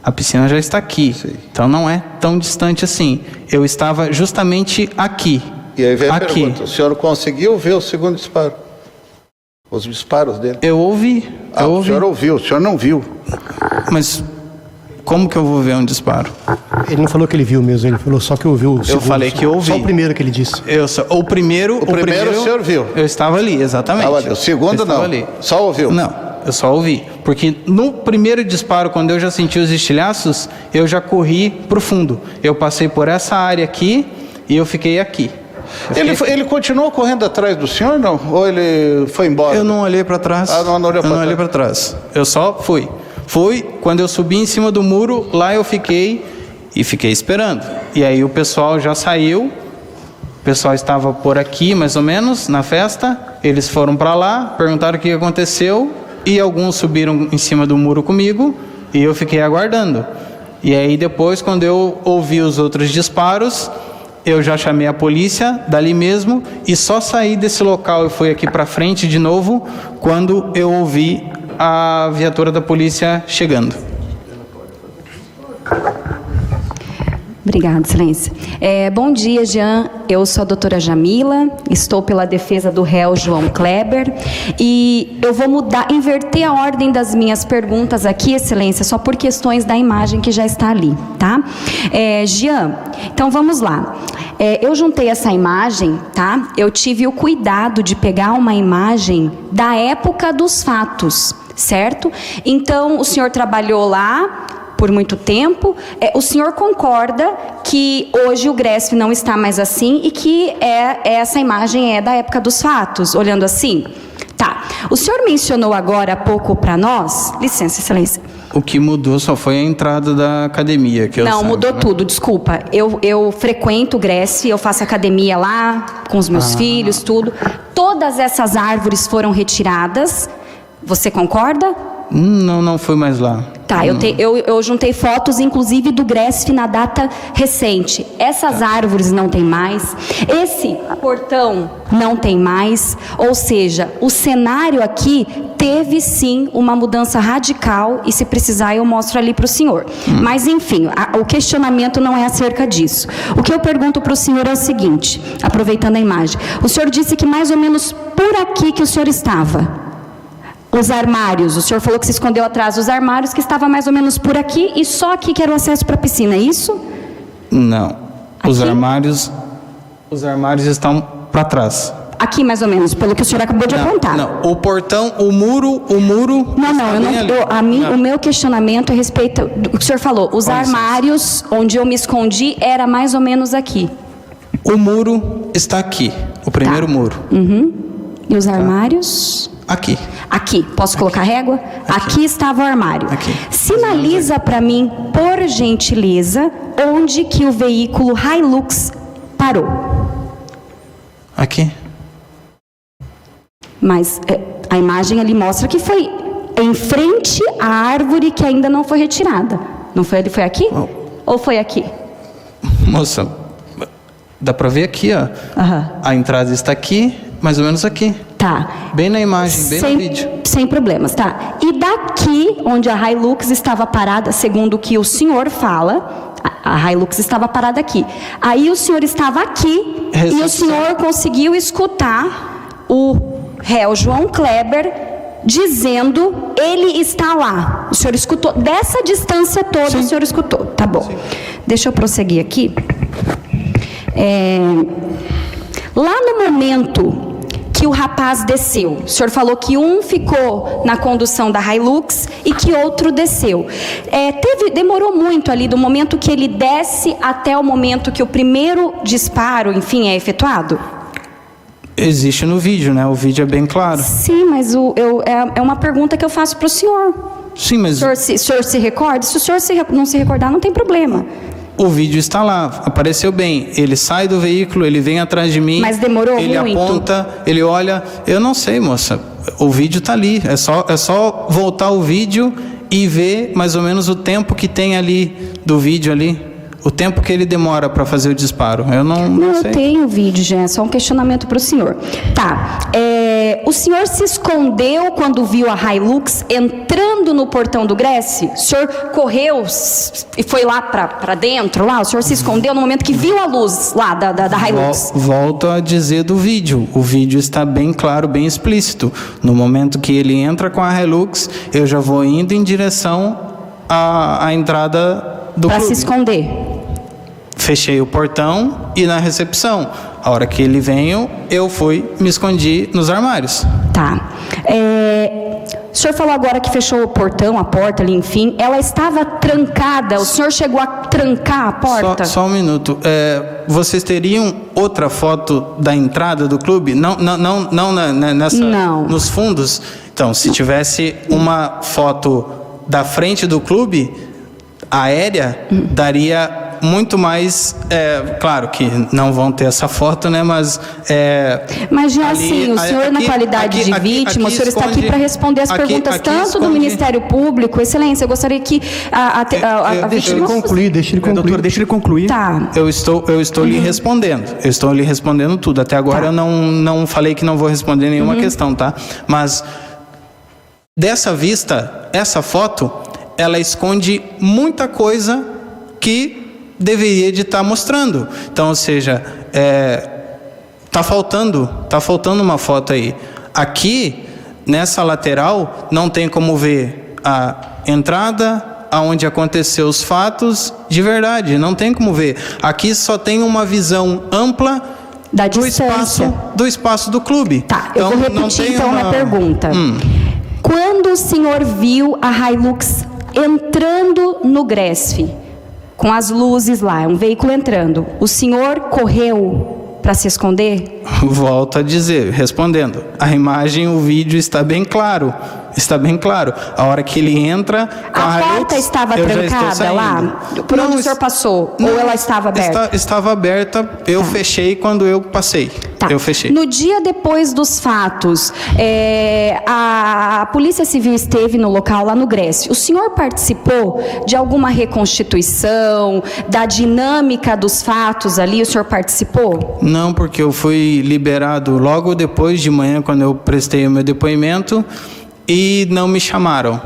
A piscina já está aqui, então não é tão distante assim. Eu estava justamente aqui.
E aí vem a pergunta, o senhor conseguiu ver o segundo disparo? Os disparos dele?
Eu ouvi.
O senhor ouviu, o senhor não viu.
Mas como que eu vou ver um disparo?
Ele não falou que ele viu mesmo, ele falou só que ouviu o segundo.
falei que eu ouvi.
Só o primeiro que ele disse.
O primeiro
o senhor viu?
Eu estava ali, exatamente.
Estava ali. O segundo não,
ali.
Só ouviu?
Não, eu só ouvi. Porque no primeiro disparo, quando eu já senti os estilhaços, eu já corri pro fundo. Eu passei por essa área aqui e eu fiquei aqui.
Ele continuou correndo atrás do senhor, não? Ou ele foi embora?
Eu não olhei para trás.
Ah, não olhou para trás.
Eu não olhei para trás. Eu só fui. Quando eu subi em cima do muro, lá eu fiquei e fiquei esperando. E aí o pessoal já saiu. O pessoal estava por aqui, mais ou menos, na festa. Eles foram para lá, perguntaram o que aconteceu. E alguns subiram em cima do muro comigo. E eu fiquei aguardando. E aí depois, quando eu ouvi os outros disparos, eu já chamei a polícia dali mesmo e só saí desse local e fui aqui para frente de novo quando eu ouvi a viatura da polícia chegando.
Obrigada, excelência. Bom dia, Jean. Eu sou a doutora Jamila, estou pela defesa do réu João Kleber e eu vou inverter a ordem das minhas perguntas aqui, excelência, só por questões da imagem que já está ali, tá? Jean, então vamos lá. Eu juntei essa imagem, tá? Eu tive o cuidado de pegar uma imagem da época dos fatos, certo? Então, o senhor trabalhou lá por muito tempo. O senhor concorda que hoje o GRESF não está mais assim e que essa imagem é da época dos fatos, olhando assim? Tá. O senhor mencionou agora há pouco para nós, licença, excelência.
O que mudou só foi a entrada da academia. Que
não, mudou tudo, desculpa. Eu frequento o GRESF, eu faço academia lá com os meus filhos, tudo. Todas essas árvores foram retiradas. Você concorda?
Não fui mais lá.
Tá, eu juntei fotos, inclusive, do GRESF na data recente. Essas árvores não tem mais. Esse portão não tem mais. Ou seja, o cenário aqui teve, sim, uma mudança radical. E, se precisar, eu mostro ali para o senhor. Mas, enfim, o questionamento não é acerca disso. O que eu pergunto para o senhor é o seguinte, aproveitando a imagem. O senhor disse que mais ou menos por aqui que o senhor estava. Os armários, o senhor falou que se escondeu atrás dos armários, que estava mais ou menos por aqui e só aqui que era o acesso para a piscina, é isso?
Não. Os
Aqui?
armários estão para trás.
Aqui mais ou menos, pelo que o senhor acabou de apontar.
Não, o portão, o muro.
O meu questionamento é a respeito do que o senhor falou. Os armários onde eu me escondi era mais ou menos aqui.
O muro está aqui, o primeiro muro.
E os armários?
Aqui.
Aqui, posso colocar régua? Aqui estava o armário.
Aqui.
Sinaliza para mim, por gentileza, onde que o veículo Hilux parou.
Aqui.
Mas a imagem ali mostra que foi em frente à árvore que ainda não foi retirada. Não foi ali? Foi aqui? Ou foi aqui?
Moça, dá para ver aqui, ó. A entrada está aqui, mais ou menos aqui.
Tá.
Bem na imagem, bem no vídeo.
Sem problemas, tá. E daqui, onde a Hilux estava parada, segundo o que o senhor fala, a Hilux estava parada aqui. Aí o senhor estava aqui e o senhor conseguiu escutar o réu João Kleber dizendo, ele está lá. O senhor escutou, dessa distância toda. Sim. O senhor escutou, tá bom. Sim. Deixa eu prosseguir aqui. Lá no momento que o rapaz desceu, o senhor falou que um ficou na condução da Hilux e que outro desceu. Demorou muito ali do momento que ele desce até o momento que o primeiro disparo, enfim, é efetuado?
Existe no vídeo, né? O vídeo é bem claro.
Sim, mas é uma pergunta que eu faço para o senhor.
Sim, mas...
O senhor se recorda? Se o senhor não se recordar, não tem problema.
O vídeo está lá, apareceu bem. Ele sai do veículo, ele vem atrás de mim.
Mas demorou
muito? Ele aponta, ele olha. Eu não sei, moça. O vídeo está ali. É só voltar o vídeo e ver mais ou menos o tempo que tem ali do vídeo ali. O tempo que ele demora para fazer o disparo. Eu não sei.
Eu tenho o vídeo, já. É só um questionamento para o senhor. Tá. O senhor se escondeu quando viu a Hilux entrando no portão do GRESF? O senhor correu e foi lá para dentro? Lá? O senhor se escondeu no momento que viu a luz lá da Hilux?
Volto a dizer do vídeo. O vídeo está bem claro, bem explícito. No momento que ele entra com a Hilux, eu já vou indo em direção a entrada do
Para
clube.
se esconder.
Fechei o portão e na recepção. A hora que ele veio, eu fui, me escondi nos armários.
Tá. O senhor falou agora que fechou o portão, a porta ali, enfim. Ela estava trancada. O senhor chegou a trancar a porta?
Só um minuto. Vocês teriam outra foto da entrada do clube? Não nessa,
Não.
nos fundos? Então, se tivesse uma foto da frente do clube, aérea, daria muito mais... claro que não vão ter essa foto, né? Mas
já assim, o senhor, na qualidade de vítima, o senhor está aqui para responder as perguntas tanto do Ministério Público. Excelência, eu gostaria que a
Deixa ele
vítima...
concluir, deixa ele concluir.
Doutor, deixa ele concluir.
Tá.
Eu estou lhe respondendo. Eu estou lhe respondendo tudo. Até agora eu não falei que não vou responder nenhuma questão, tá? Mas dessa vista, essa foto, ela esconde muita coisa que deveria de estar mostrando. Então, ou seja, tá faltando uma foto aí. Aqui, nessa lateral, não tem como ver a entrada, aonde aconteceu os fatos de verdade. Não tem como ver. Aqui só tem uma visão ampla
Da distância.
do espaço do clube.
Tá, eu vou
não
repetir
tem
então
uma...
minha pergunta. Quando o senhor viu a Hilux entrando no Gresf, com as luzes lá, um veículo entrando, o senhor correu para se esconder?
Volto a dizer, respondendo. A imagem, o vídeo está bem claro. Está bem claro. A hora que ele entra...
A porta estava trancada lá? Por onde o senhor passou? Ou ela estava aberta?
Estava aberta. Eu fechei quando eu passei.
Tá.
Eu fechei.
No dia depois dos fatos, a Polícia Civil esteve no local, lá no Gresf. O senhor participou de alguma reconstituição, da dinâmica dos fatos ali? O senhor participou?
Não, porque eu fui liberado logo depois de manhã, quando eu prestei o meu depoimento, e não me chamaram.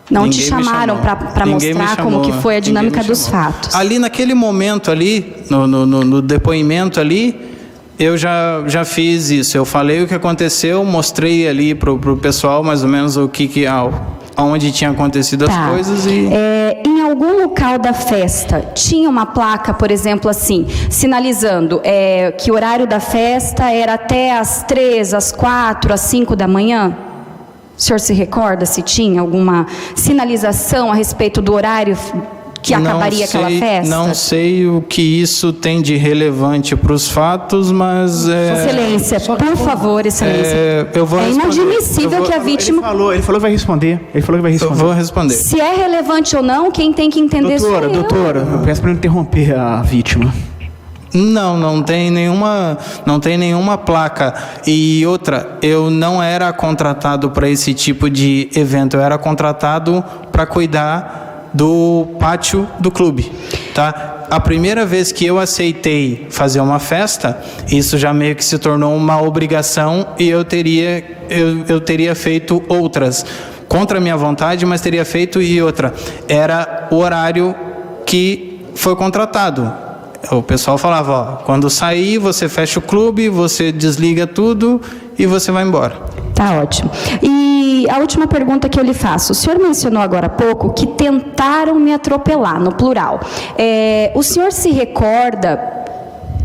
Não te chamaram para mostrar como que foi a dinâmica dos fatos?
Ali naquele momento ali, no depoimento ali, eu já fiz isso. Eu falei o que aconteceu, mostrei ali pro pessoal mais ou menos aonde tinha acontecido as coisas e...
Em algum local da festa, tinha uma placa, por exemplo, assim, sinalizando que o horário da festa era até às 3, às 4, às 5 da manhã? O senhor se recorda se tinha alguma sinalização a respeito do horário que acabaria aquela festa?
Não sei o que isso tem de relevante para os fatos, mas...
Excelência, por favor, Excelência.
Eu vou responder.
Inadmissível que a vítima...
Ele falou que vai responder. Ele falou que vai responder.
Eu vou responder.
Se é relevante ou não, quem tem que entender sou eu.
Doutora, eu peço para não interromper a vítima.
Não tem nenhuma placa. E outra, eu não era contratado para esse tipo de evento, eu era contratado para cuidar do pátio do clube, tá? A primeira vez que eu aceitei fazer uma festa, isso já meio que se tornou uma obrigação e eu teria feito outras, contra a minha vontade, mas teria feito. E outra, era o horário que foi contratado. O pessoal falava, ó, quando sair, você fecha o clube, você desliga tudo e você vai embora.
Tá ótimo. E a última pergunta que eu lhe faço. O senhor mencionou agora há pouco que tentaram me atropelar, no plural. O senhor se recorda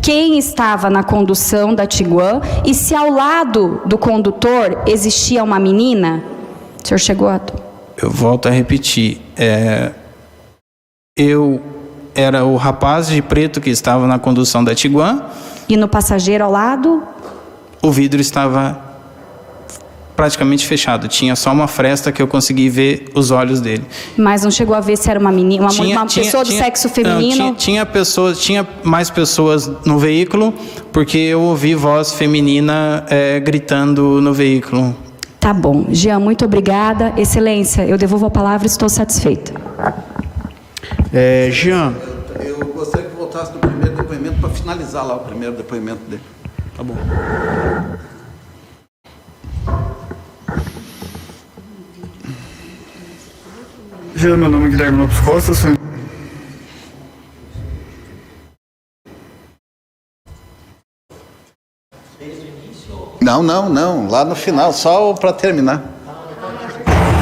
quem estava na condução da Tiguan e se ao lado do condutor existia uma menina? O senhor chegou a...
Eu volto a repetir. Eu era o rapaz de preto que estava na condução da Tiguan.
E no passageiro ao lado?
O vidro estava praticamente fechado. Tinha só uma fresta que eu consegui ver os olhos dele.
Mas não chegou a ver se era uma menina, uma pessoa do sexo feminino?
Não, tinha mais pessoas no veículo, porque eu ouvi voz feminina gritando no veículo.
Tá bom. Jean, muito obrigada. Excelência, eu devolvo a palavra e estou satisfeita.
Jean.
Eu gostaria que voltasse no primeiro depoimento para finalizar lá o primeiro depoimento dele.
Tá bom.
Jean, meu nome é Guilherme Lopes Costa, sou...
Não, lá no final, só para terminar.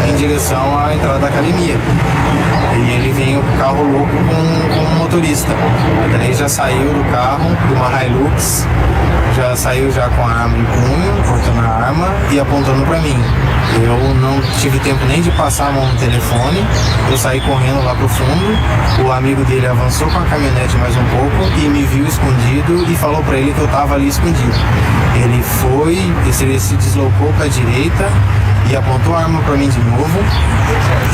Em direção à entrada da academia. veio com o carro louco com o motorista. Daí já saiu do carro, de uma Hilux, já saiu já com a arma em punho, cortando a arma e apontando para mim. Eu não tive tempo nem de passar a mão no telefone, eu saí correndo lá pro fundo, o amigo dele avançou com a caminhonete mais um pouco e me viu escondido e falou para ele que eu tava ali escondido. Ele se deslocou para a direita e apontou a arma para mim de novo.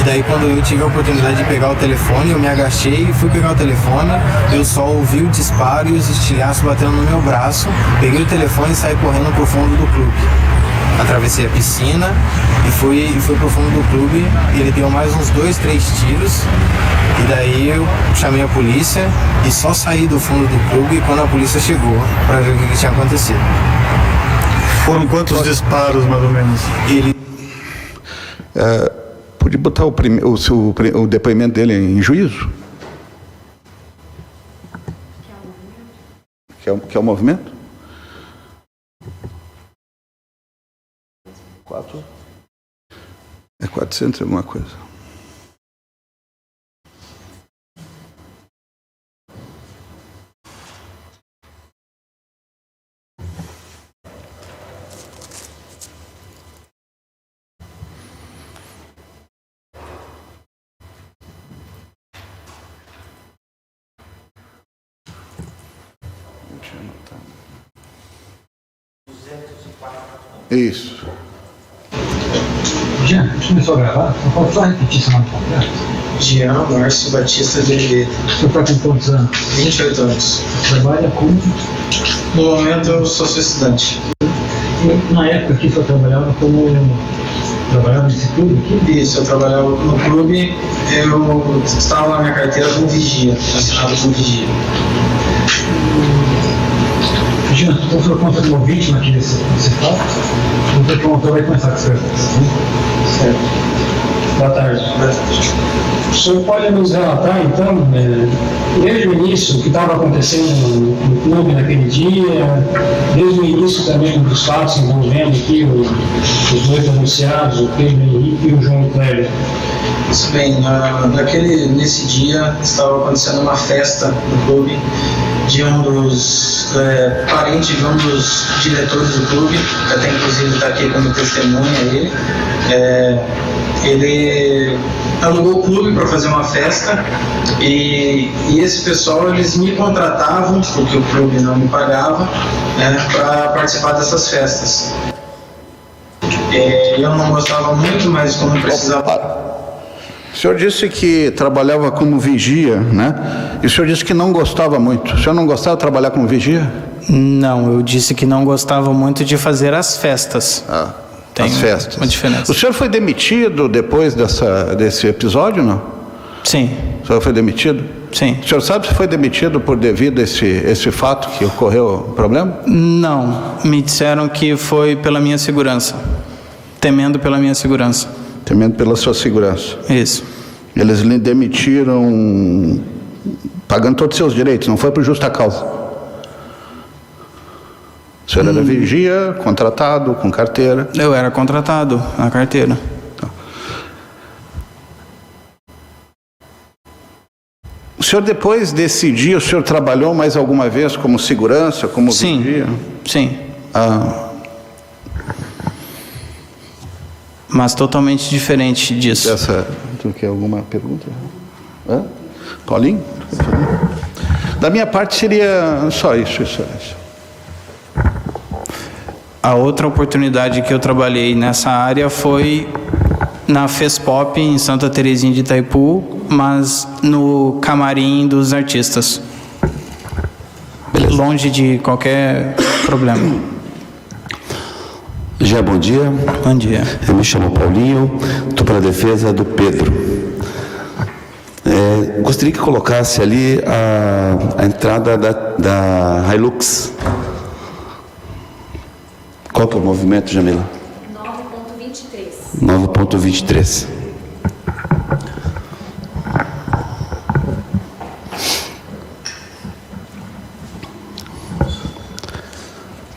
E daí quando eu tive a oportunidade de pegar o telefone, eu me agachei e fui pegar o telefone, eu só ouvi o disparo e os estilhaços batendo no meu braço, peguei o telefone e saí correndo pro fundo do clube. Atravessei a piscina e fui pro fundo do clube. Ele deu mais uns 2, 3 tiros. E daí eu chamei a polícia e só saí do fundo do clube quando a polícia chegou para ver o que tinha acontecido.
Foram quantos disparos, mais ou menos?
Podia botar o depoimento dele em juízo? Que é o movimento? 4? É 400 alguma coisa. Isso.
Jean, começou a gravar? Não pode só repetir seu nome completo?
Jean Márcio Batista de Oliveira.
Você está com quantos anos?
28 anos.
Trabalha com...
No momento eu sou seu estudante.
E, na época que você trabalhava como... Trabalhava nesse clube aqui?
Isso, eu trabalhava no clube, eu estava na minha carteira como vigia, assinado como vigia.
Jean, então você conta como vítima aqui desse fato? O promotor vai começar com certeza, né?
Certo.
Boa tarde. O senhor pode nos relatar, então, desde o início, o que estava acontecendo no clube naquele dia, desde o início também dos fatos envolvendo aqui os dois denunciados, o Pedro Henrique e o João Kleber?
Isso bem, nesse dia estava acontecendo uma festa no clube de um dos parentes de um dos diretores do clube, que até inclusive está aqui como testemunha ele. Ele alugou o clube para fazer uma festa e esse pessoal, eles me contratavam, porque o clube não me pagava, para participar dessas festas. Eu não gostava muito, mas como precisava...
O senhor disse que trabalhava como vigia, né? E o senhor disse que não gostava muito. O senhor não gostava de trabalhar como vigia?
Não, eu disse que não gostava muito de fazer as festas. Tem
as festas.
Uma diferença.
O senhor foi demitido depois desse episódio, não?
Sim.
O senhor foi demitido?
Sim.
O senhor sabe se foi demitido devido a esse fato que ocorreu o problema?
Não, me disseram que foi pela minha segurança, temendo pela minha segurança.
Temendo pela sua segurança.
Isso.
Eles lhe demitiram pagando todos os seus direitos, não foi por justa causa. O senhor era vigia, contratado, com carteira?
Eu era contratado, na carteira.
O senhor, depois desse dia, o senhor trabalhou mais alguma vez como segurança, como vigia?
Sim. Mas totalmente diferente disso.
Tu quer alguma pergunta? Paulinho? Da minha parte seria só isso.
A outra oportunidade que eu trabalhei nessa área foi na Fespop, em Santa Terezinha de Itaipu, mas no camarim dos artistas. Beleza. Longe de qualquer problema.
Já bom dia.
Bom dia.
Eu me chamo Paulinho, estou para a defesa do Pedro. Gostaria que colocasse ali a entrada da Hilux. Qual que é o movimento, Jamila? 9.23.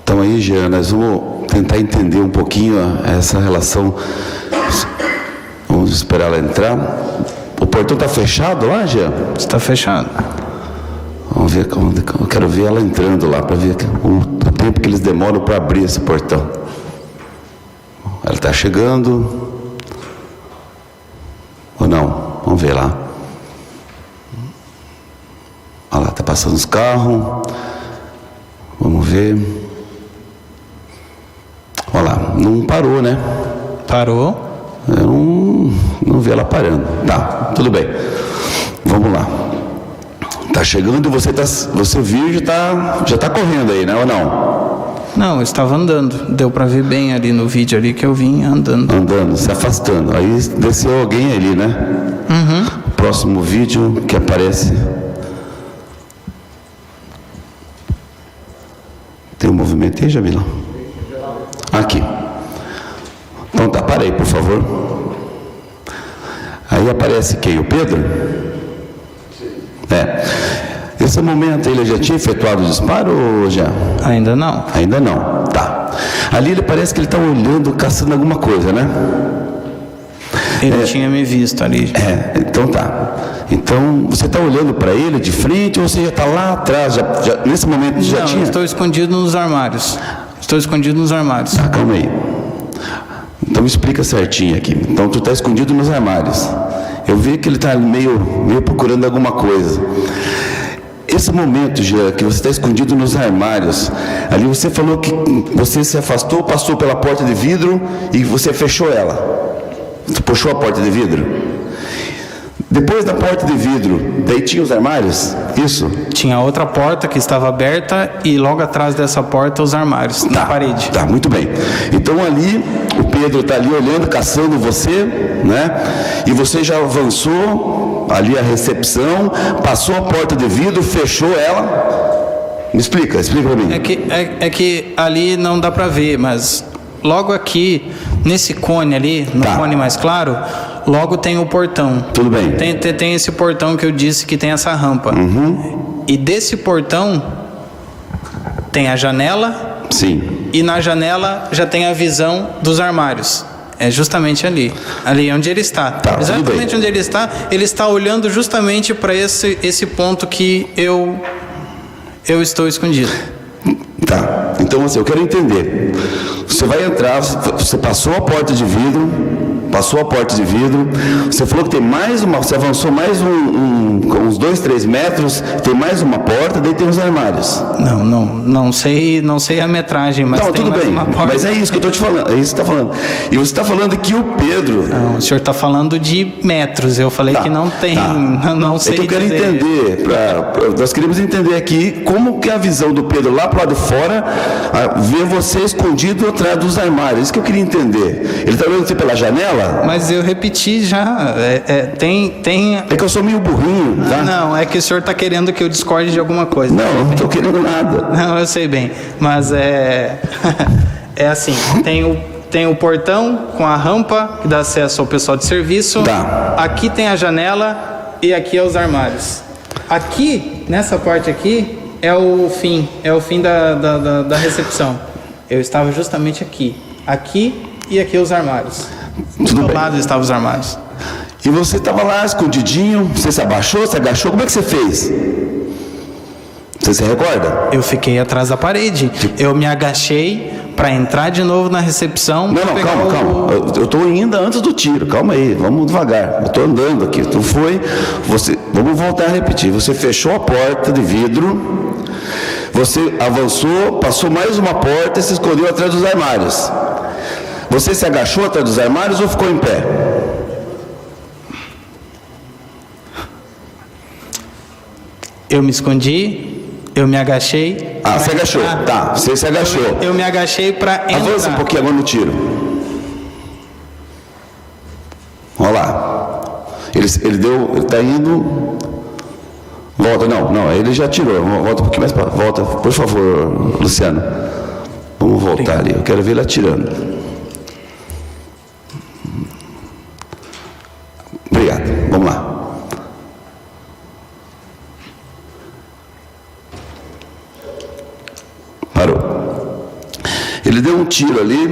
Então aí, Jean, nós vamos tentar entender um pouquinho essa relação. Vamos esperar ela entrar. O portão está fechado lá, Jean?
Está fechado.
Vamos ver, eu quero ver ela entrando lá, para ver o tempo que eles demoram para abrir esse portão. Ela está chegando. Ou não? Vamos ver lá. Olha lá, está passando os carros. Vamos ver. Olha lá, não parou, né?
Parou.
Eu não vi ela parando. Tá, tudo bem. Vamos lá. Tá chegando e você viu e já tá correndo aí, né? Ou não?
Não, eu estava andando. Deu para ver bem ali no vídeo ali que eu vim andando.
Andando, se afastando. Aí desceu alguém ali, né?
Uhum.
Próximo vídeo que aparece. Tem um movimento aí, Jamila? Aqui. Então tá, para aí, por favor. Aí aparece quem? O Pedro? Esse momento ele já tinha efetuado o disparo ou já?
Ainda não.
Ainda não, tá. Ali ele parece que ele está olhando, caçando alguma coisa, né?
Ele tinha me visto ali.
Então tá. Então você está olhando para ele de frente ou você já está lá atrás? Nesse momento já
não,
tinha?
Estou escondido nos armários. Estou escondido nos armários.
Tá, calma aí. Então me explica certinho aqui. Então tu está escondido nos armários. Eu vi que ele está meio procurando alguma coisa. Esse momento, Jean, que você está escondido nos armários, ali você falou que você se afastou, passou pela porta de vidro e você fechou ela. Você puxou a porta de vidro. Depois da porta de vidro, daí tinha os armários? Isso?
Tinha outra porta que estava aberta e logo atrás dessa porta os armários, na parede.
Tá, muito bem. Então ali, o Pedro está ali olhando, caçando você, né? E você já avançou ali a recepção, passou a porta de vidro, fechou ela. Me explica para mim.
É que ali não dá para ver, mas logo aqui, nesse cone ali, no cone mais claro, logo tem o portão.
Tudo bem.
Tem esse portão que eu disse que tem essa rampa.
Uhum.
E desse portão tem a janela.
Sim.
E na janela já tem a visão dos armários. É justamente ali. Ali onde ele está.
Tá,
exatamente onde ele está olhando justamente para esse ponto que eu estou escondido.
Tá, então assim, eu quero entender. Você vai entrar, você passou a porta de vidro, você falou que tem mais uma, você avançou mais uns 2, 3 metros, tem mais uma porta, daí tem os armários.
Não sei a metragem, mas
não,
tem
tudo
mais
bem,
uma porta.
mas é isso que eu estou te falando, é isso que você está falando. E você está falando que o Pedro...
Não, o senhor está falando de metros, eu falei que não tem, não sei
é que eu quero
dizer.
entender, nós queremos entender aqui como que é a visão do Pedro lá para o lado de fora, ver você escondido atrás dos armários, isso que eu queria entender. Ele está olhando você pela janela?
Mas eu repeti já, tem...
É que eu sou meio burrinho, tá?
Não, é que o senhor está querendo que eu discorde de alguma coisa.
Não estou querendo nada.
Não, eu sei bem, mas é assim, tem o portão com a rampa que dá acesso ao pessoal de serviço.
Tá.
Aqui tem a janela e aqui é os armários. Aqui, nessa parte aqui, é o fim da recepção. Eu estava justamente aqui e aqui os armários. Do meu lado estavam os armários.
E você estava lá escondidinho, você se abaixou, se agachou, como é que você fez? Você se recorda?
Eu fiquei atrás da parede. Eu me agachei para entrar de novo na recepção.
Não, calma. Eu estou ainda antes do tiro, calma aí, vamos devagar. Eu estou andando aqui. Vamos voltar a repetir. Você fechou a porta de vidro, você avançou, passou mais uma porta e se escondeu atrás dos armários. Você se agachou atrás dos armários ou ficou em pé?
Eu me escondi, eu me agachei.
Você agachou, tá, você se agachou.
Eu me agachei para entrar.
Avança um pouquinho agora no tiro. Olha lá. Ele está indo. Volta, não, ele já tirou. Volta um pouquinho mais para. Volta, por favor, Luciano. Vamos voltar ali, eu quero ver ele atirando. Obrigado, vamos lá. Parou. Ele deu um tiro ali,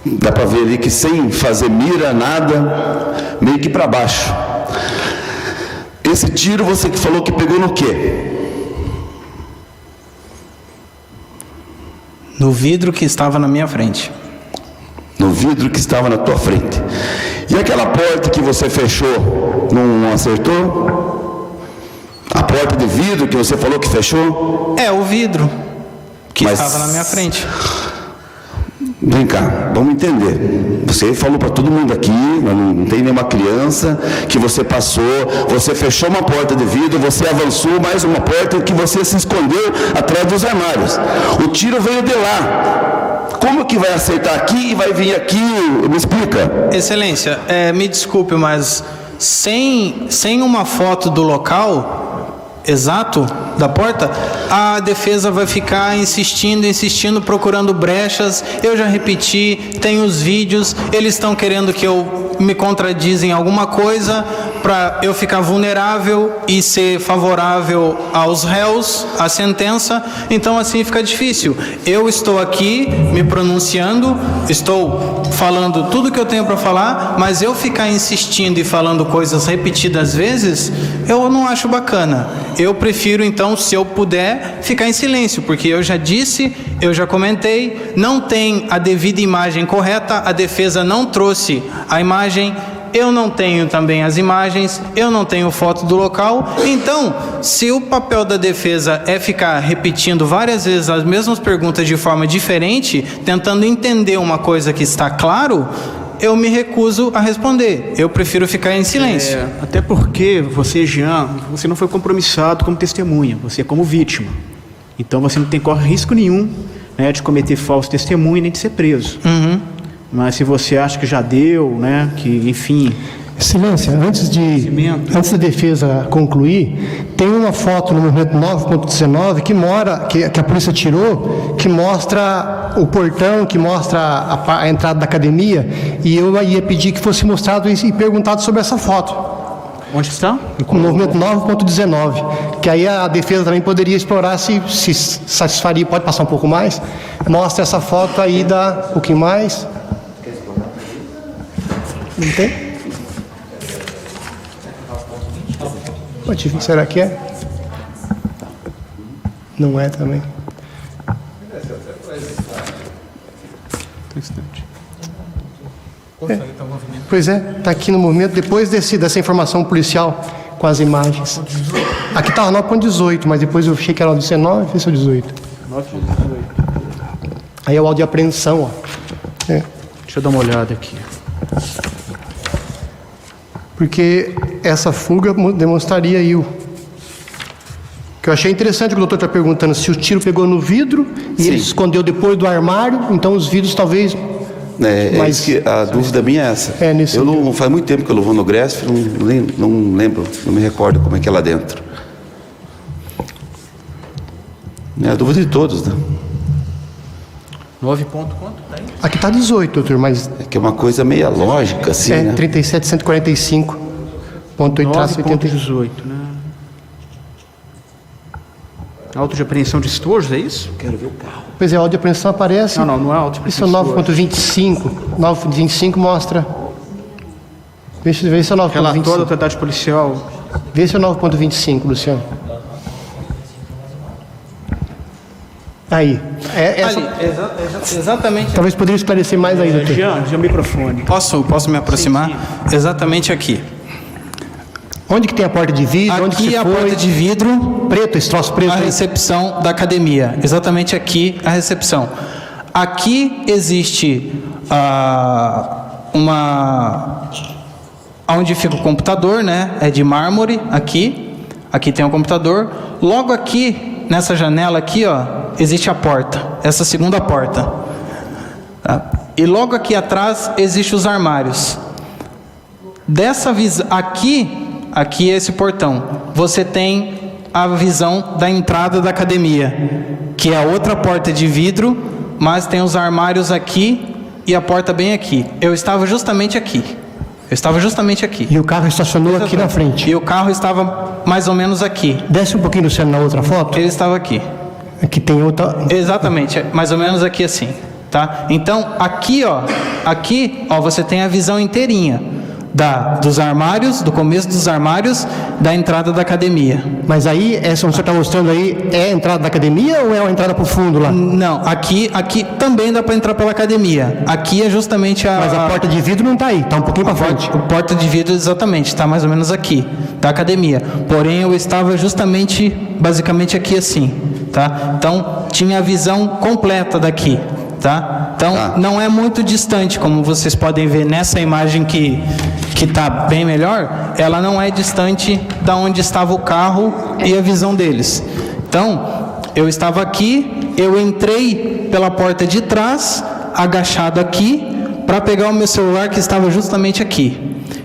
Dá para ver ali que sem fazer mira, nada, meio que para baixo. Esse tiro você que falou que pegou no quê?
No vidro que estava na minha frente.
No vidro que estava na tua frente. E aquela porta que você fechou, não acertou? A porta de vidro que você falou que fechou?
É, o vidro que
Mas...
estava na minha frente.
Vem cá, vamos entender. Você falou para todo mundo aqui, não tem nenhuma criança, que você passou, você fechou uma porta de vidro, você avançou mais uma porta que você se escondeu atrás dos armários. O tiro veio de lá. Como que vai acertar aqui e vai vir aqui? Me explica.
Excelência, me desculpe, mas sem uma foto do local exato da porta, a defesa vai ficar insistindo, procurando brechas. Eu já repeti, tem os vídeos, eles estão querendo que eu me contradizem alguma coisa para eu ficar vulnerável e ser favorável aos réus, à sentença. Então assim fica difícil. Eu estou aqui me pronunciando, estou falando tudo que eu tenho para falar, mas eu ficar insistindo e falando coisas repetidas vezes, eu não acho bacana. Eu prefiro, então, se eu puder, ficar em silêncio, porque eu já disse, eu já comentei, não tem a devida imagem correta, a defesa não trouxe a imagem, eu não tenho também as imagens, eu não tenho foto do local. Então, se o papel da defesa é ficar repetindo várias vezes as mesmas perguntas de forma diferente, tentando entender uma coisa que está claro, eu me recuso a responder. Eu prefiro ficar em silêncio.
Até porque você, Jean, você não foi compromissado como testemunha, você é como vítima. Então você não corre risco nenhum, né, de cometer falso testemunho nem de ser preso. Mas se você acha que já deu, né, que enfim...
Excelência, antes da defesa concluir, tem uma foto no momento 9.19 que a polícia tirou, que mostra o portão, que mostra a entrada da academia, e eu ia pedir que fosse mostrado e perguntado sobre essa foto.
Onde está?
No movimento 9.19, que aí a defesa também poderia explorar se satisfaria. Pode passar um pouco mais? Mostra essa foto aí, dá um pouquinho mais. Não tem? Será que é? Não é também. Pois é, está aqui no movimento, depois dessa informação policial com as imagens. Aqui estava 9.18, mas depois eu achei que era o 19, esse é o 18.
9.18.
Aí é o auto de apreensão, ó.
Deixa eu dar uma olhada aqui.
Porque essa fuga demonstraria aí o que eu achei interessante, que o doutor está perguntando se o tiro pegou no vidro e ele se escondeu depois do armário, então os vidros talvez...
Mas que a dúvida minha é essa. Eu não faz muito tempo que eu vou no Gresf, não lembro, não me recordo como é que é lá dentro. É a dúvida de todos, né?
9 ponto quanto?
Aqui está 18, doutor, mas...
É que é uma coisa meia lógica, assim, né?
37.145.8-80.
9.18, né? Auto de apreensão de estojos, é isso?
Quero ver o carro.
Pois é, a auto de apreensão aparece...
Não é auto de apreensão.
Isso é 9.25. 9.25 mostra... Vê se é 9.25.
Relator da autoridade policial.
Vê se é 9.25, Luciano. Aí.
Exatamente.
Talvez poderia esclarecer mais aí, doutor.
Jean, o microfone.
Posso me aproximar? Sim. Exatamente aqui.
Onde que tem a porta de vidro?
Aqui
onde que
a porta de vidro.
Preto, esse troço preto.
A recepção da academia. Exatamente aqui a recepção. Aqui existe onde fica o computador, né? É de mármore, aqui. Aqui tem o computador. Logo aqui, nessa janela aqui, ó, existe a porta. Essa segunda porta. Tá? E logo aqui atrás existem os armários. Dessa visão aqui é esse portão. Você tem a visão da entrada da academia, que é a outra porta de vidro, mas tem os armários aqui e a porta bem aqui. Eu estava justamente aqui.
E o carro estacionou aqui na frente.
E o carro estava mais ou menos aqui.
Desce um pouquinho, Luciano, na outra foto.
Ele estava aqui.
Aqui tem outra...
Exatamente, mais ou menos aqui assim, tá? Então, aqui, ó, Aqui, ó, você tem a visão inteirinha dos armários, do começo dos armários, da entrada da academia.
Mas aí, essa que você está mostrando aí, é a entrada da academia ou é a entrada para o fundo lá?
Não, aqui também dá para entrar pela academia. Aqui é justamente
Mas a porta de vidro não está aí, está um pouquinho para frente.
A porta de vidro, exatamente, está mais ou menos aqui, da academia. Porém, eu estava justamente, basicamente aqui assim, tá? Então, tinha a visão completa daqui, tá? Então, não é muito distante, como vocês podem ver nessa imagem que está bem melhor, ela não é distante da onde estava o carro e a visão deles. Então, eu estava aqui, eu entrei pela porta de trás, agachado aqui, para pegar o meu celular que estava justamente aqui.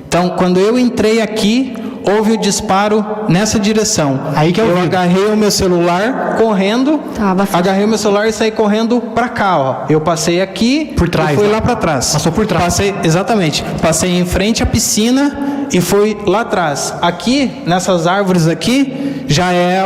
Então, quando eu entrei aqui, houve o disparo nessa direção.
Aí que eu
agarrei o meu celular correndo, agarrei o meu celular e saí correndo para cá, ó. Eu passei aqui,
por trás,
e fui lá para trás.
Passou por trás.
Passei, exatamente. Passei em frente à piscina e fui lá atrás. Aqui, nessas árvores aqui, já é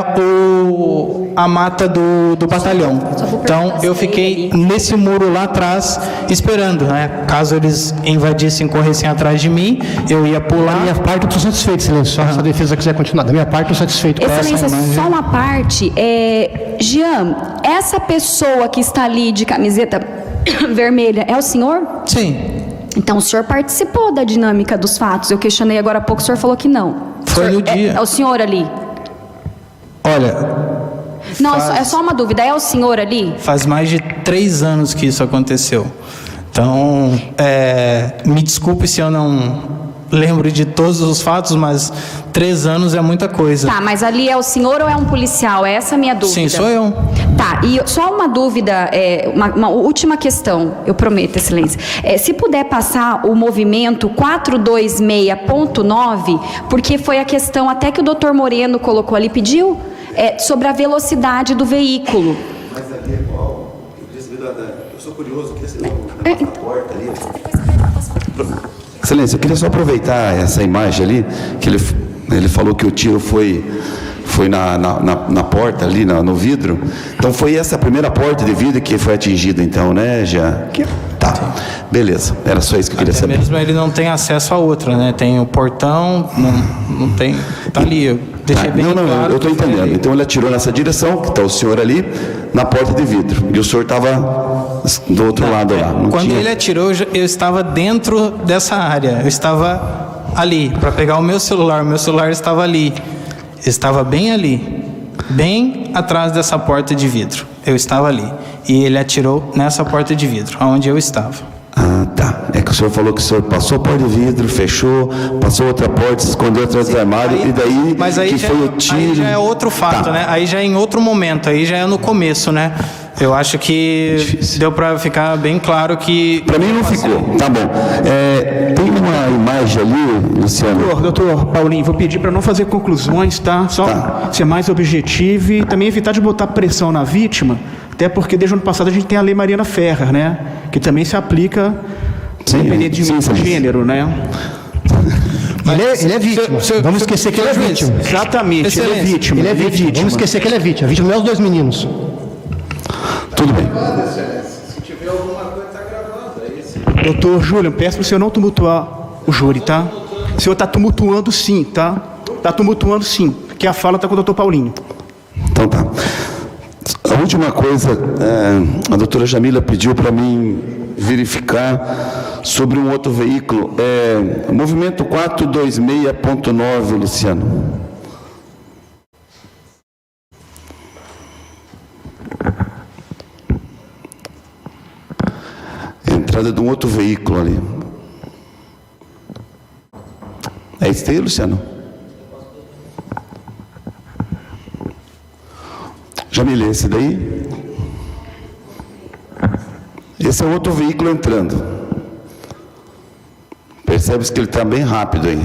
a mata do batalhão. Então, eu fiquei nesse muro lá atrás, esperando, né? Caso eles invadissem, corressem atrás de mim, eu ia pular.
Da minha parte, eu estou satisfeito, Excelência. Se a defesa quiser continuar, da minha parte, eu estou satisfeito com essa imagem.
Excelência, só uma parte. Jean, essa pessoa que está ali de camiseta vermelha, é o senhor?
Sim.
Então, o senhor participou da dinâmica dos fatos. Eu questionei agora há pouco, o senhor falou que não.
Foi no dia.
É o senhor ali?
Olha...
Não, é só uma dúvida. É o senhor ali?
Faz mais de 3 anos que isso aconteceu. Então, me desculpe se eu não lembro de todos os fatos, mas 3 anos é muita coisa.
Tá, mas ali é o senhor ou é um policial? É essa a minha dúvida.
Sim, sou eu.
Tá, e só uma dúvida, uma última questão, eu prometo, Excelência. Se puder passar o movimento 426.9, porque foi a questão até que o doutor Moreno colocou ali, pediu, sobre a velocidade do veículo.
Mas ali é qual? Eu sou curioso, eu queria saber a porta ali. Excelência, eu queria só aproveitar essa imagem ali, que ele falou que o tiro foi na porta ali, no vidro. Então foi essa a primeira porta de vidro que foi atingida, então, né, já? Tá, beleza. Era só isso que eu queria saber.
Mesmo ele não tem acesso a outra, né? Tem o portão, não tem... Tá ali, eu deixei bem claro.
Eu estou entendendo. Então ele atirou nessa direção, que está o senhor ali, na porta de vidro. E o senhor estava do outro lado lá.
Quando ele atirou, eu estava dentro dessa área. Eu estava ali, para pegar o meu celular. O meu celular estava ali. Estava bem ali, bem atrás dessa porta de vidro. Eu estava ali. E ele atirou nessa porta de vidro, onde eu estava.
Ah, tá. É que o senhor falou que o senhor passou a porta de vidro, fechou, passou outra porta, se escondeu atrás do armário, e daí
mas aí
que foi o tiro. Aí já
é outro fato, né? Aí já é em outro momento, aí já é no começo, né? Eu acho que deu para ficar bem claro que...
Para mim não ficou, tá bom. Tem uma imagem ali, Luciano.
Doutor Paulinho, vou pedir para não fazer conclusões, tá? Só ser mais objetivo e também evitar de botar pressão na vítima, até porque desde o ano passado a gente tem a Lei Mariana Ferrer, né? Que também se aplica independente de gênero, né?
Ele é vítima. Vamos esquecer que ele é vítima.
Exatamente, ele é vítima.
Ele é vítima. Vamos esquecer que ele é vítima. A vítima não é os 2 meninos.
Tudo bem.
Se tiver alguma coisa, está gravando.
Doutor Júlio, peço para o senhor não tumultuar o júri, tá? O senhor está tumultuando sim, tá? Está tumultuando sim, porque a fala está com o doutor Paulinho.
Então tá. A última coisa, a doutora Jamila pediu para mim verificar sobre um outro veículo. Movimento 426.9, Luciano. Entrada de um outro veículo ali. É isso aí, Luciano? Jamila, esse daí? Esse é outro veículo entrando. Percebe-se que ele está bem rápido aí.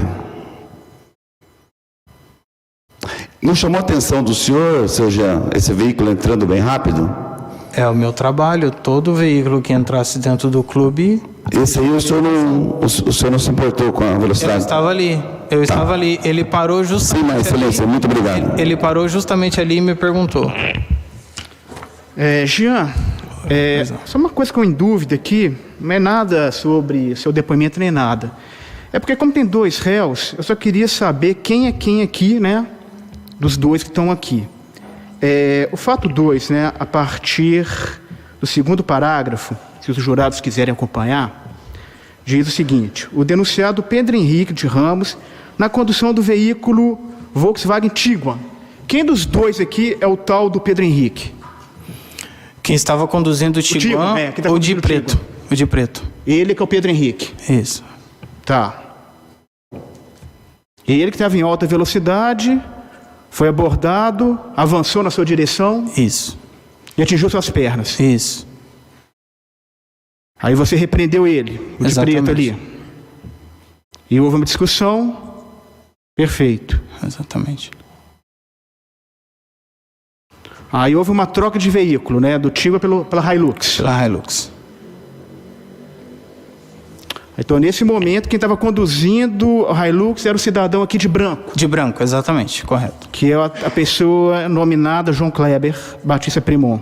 Não chamou a atenção do senhor, seu Jean, esse veículo entrando bem rápido?
É o meu trabalho, todo veículo que entrasse dentro do clube...
Esse aí o senhor não se importou com a velocidade?
Eu estava ali, ele parou justamente...
Sim, mas excelência, muito obrigado.
Ele parou justamente ali e me perguntou.
Jean, só uma coisa que eu em dúvida aqui, não é nada sobre seu depoimento nem nada. É porque como tem 2 réus, eu só queria saber quem é quem aqui, né? Dos 2 que estão aqui. O fato 2, né? A partir do 2º parágrafo, se os jurados quiserem acompanhar, diz o seguinte: o denunciado Pedro Henrique de Ramos, na condução do veículo Volkswagen Tiguan. Quem dos 2 aqui é o tal do Pedro Henrique?
Quem estava conduzindo o Tiguan ou de preto? O de preto.
Ele que é o Pedro Henrique.
Isso.
Tá. Ele que estava em alta velocidade, foi abordado, avançou na sua direção.
Isso.
E atingiu suas pernas.
Isso.
Aí você repreendeu ele, o de preto ali. E houve uma discussão. Perfeito.
Exatamente.
Aí houve uma troca de veículo, né? Do Tiguan pela Hilux.
Pela Hilux.
Então, nesse momento, quem estava conduzindo a Hilux era o cidadão aqui de branco.
De branco, exatamente, correto.
Que é a pessoa nominada João Kleber Batista Primon.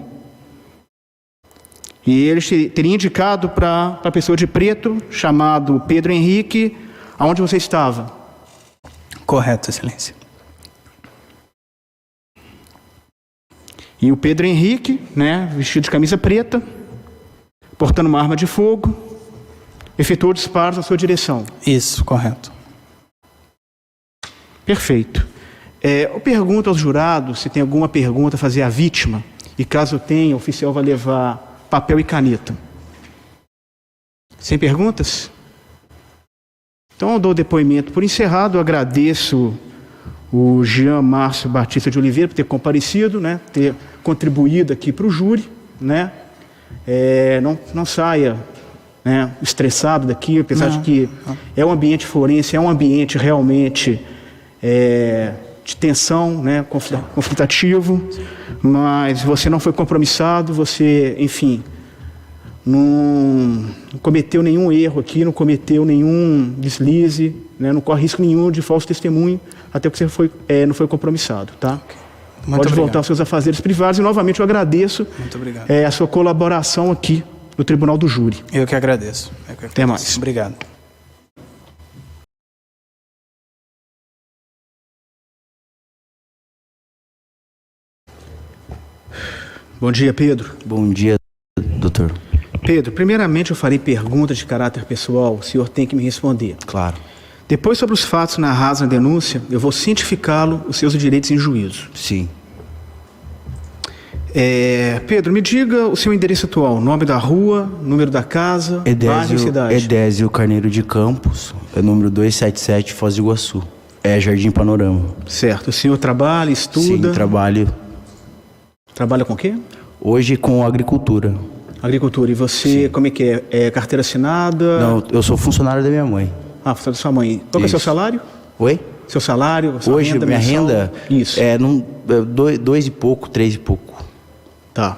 E ele teria indicado para a pessoa de preto, chamado Pedro Henrique, aonde você estava.
Correto, excelência.
E o Pedro Henrique, né, vestido de camisa preta, portando uma arma de fogo, efetuou disparos na sua direção.
Isso, correto.
Perfeito. Eu pergunto aos jurados se tem alguma pergunta a fazer à vítima, e caso tenha, o oficial vai levar papel e caneta. Sem perguntas? Então eu dou o depoimento por encerrado. Eu agradeço o Jean Márcio Batista de Oliveira por ter comparecido, né, ter contribuído aqui para o júri, né? Não saia, né, estressado daqui, apesar de que é um ambiente forense, é um ambiente realmente de tensão, né, conflitativo, mas você não foi compromissado, você, enfim, não cometeu nenhum erro aqui, não cometeu nenhum deslize, né, não corre risco nenhum de falso testemunho, até porque você não foi compromissado, tá? Pode voltar aos seus afazeres privados e, novamente, eu agradeço a sua colaboração aqui no Tribunal do Júri.
Eu que agradeço.
Até mais.
Obrigado.
Bom dia, Pedro.
Bom dia, doutor.
Pedro, primeiramente eu farei perguntas de caráter pessoal, o senhor tem que me responder.
Claro.
Depois, sobre os fatos narrados na denúncia, eu vou cientificá-lo os seus direitos em juízo.
Sim.
Pedro, me diga o seu endereço atual, nome da rua, número da casa, bairro e cidade.
Edésio Carneiro de Campos, número 277, Foz do Iguaçu. Jardim Panorama.
Certo. O senhor trabalha, estuda?
Sim, trabalho.
Trabalha com o quê?
Hoje com agricultura.
Agricultura. E você, como é que é? É carteira assinada?
Não, eu sou funcionário da minha mãe.
Ah, funcionário da sua mãe. Qual que é o seu salário?
Oi?
Seu salário? Sua
hoje,
renda
minha
mensal?
renda?
Isso.
Dois e pouco, 3 e pouco.
Tá.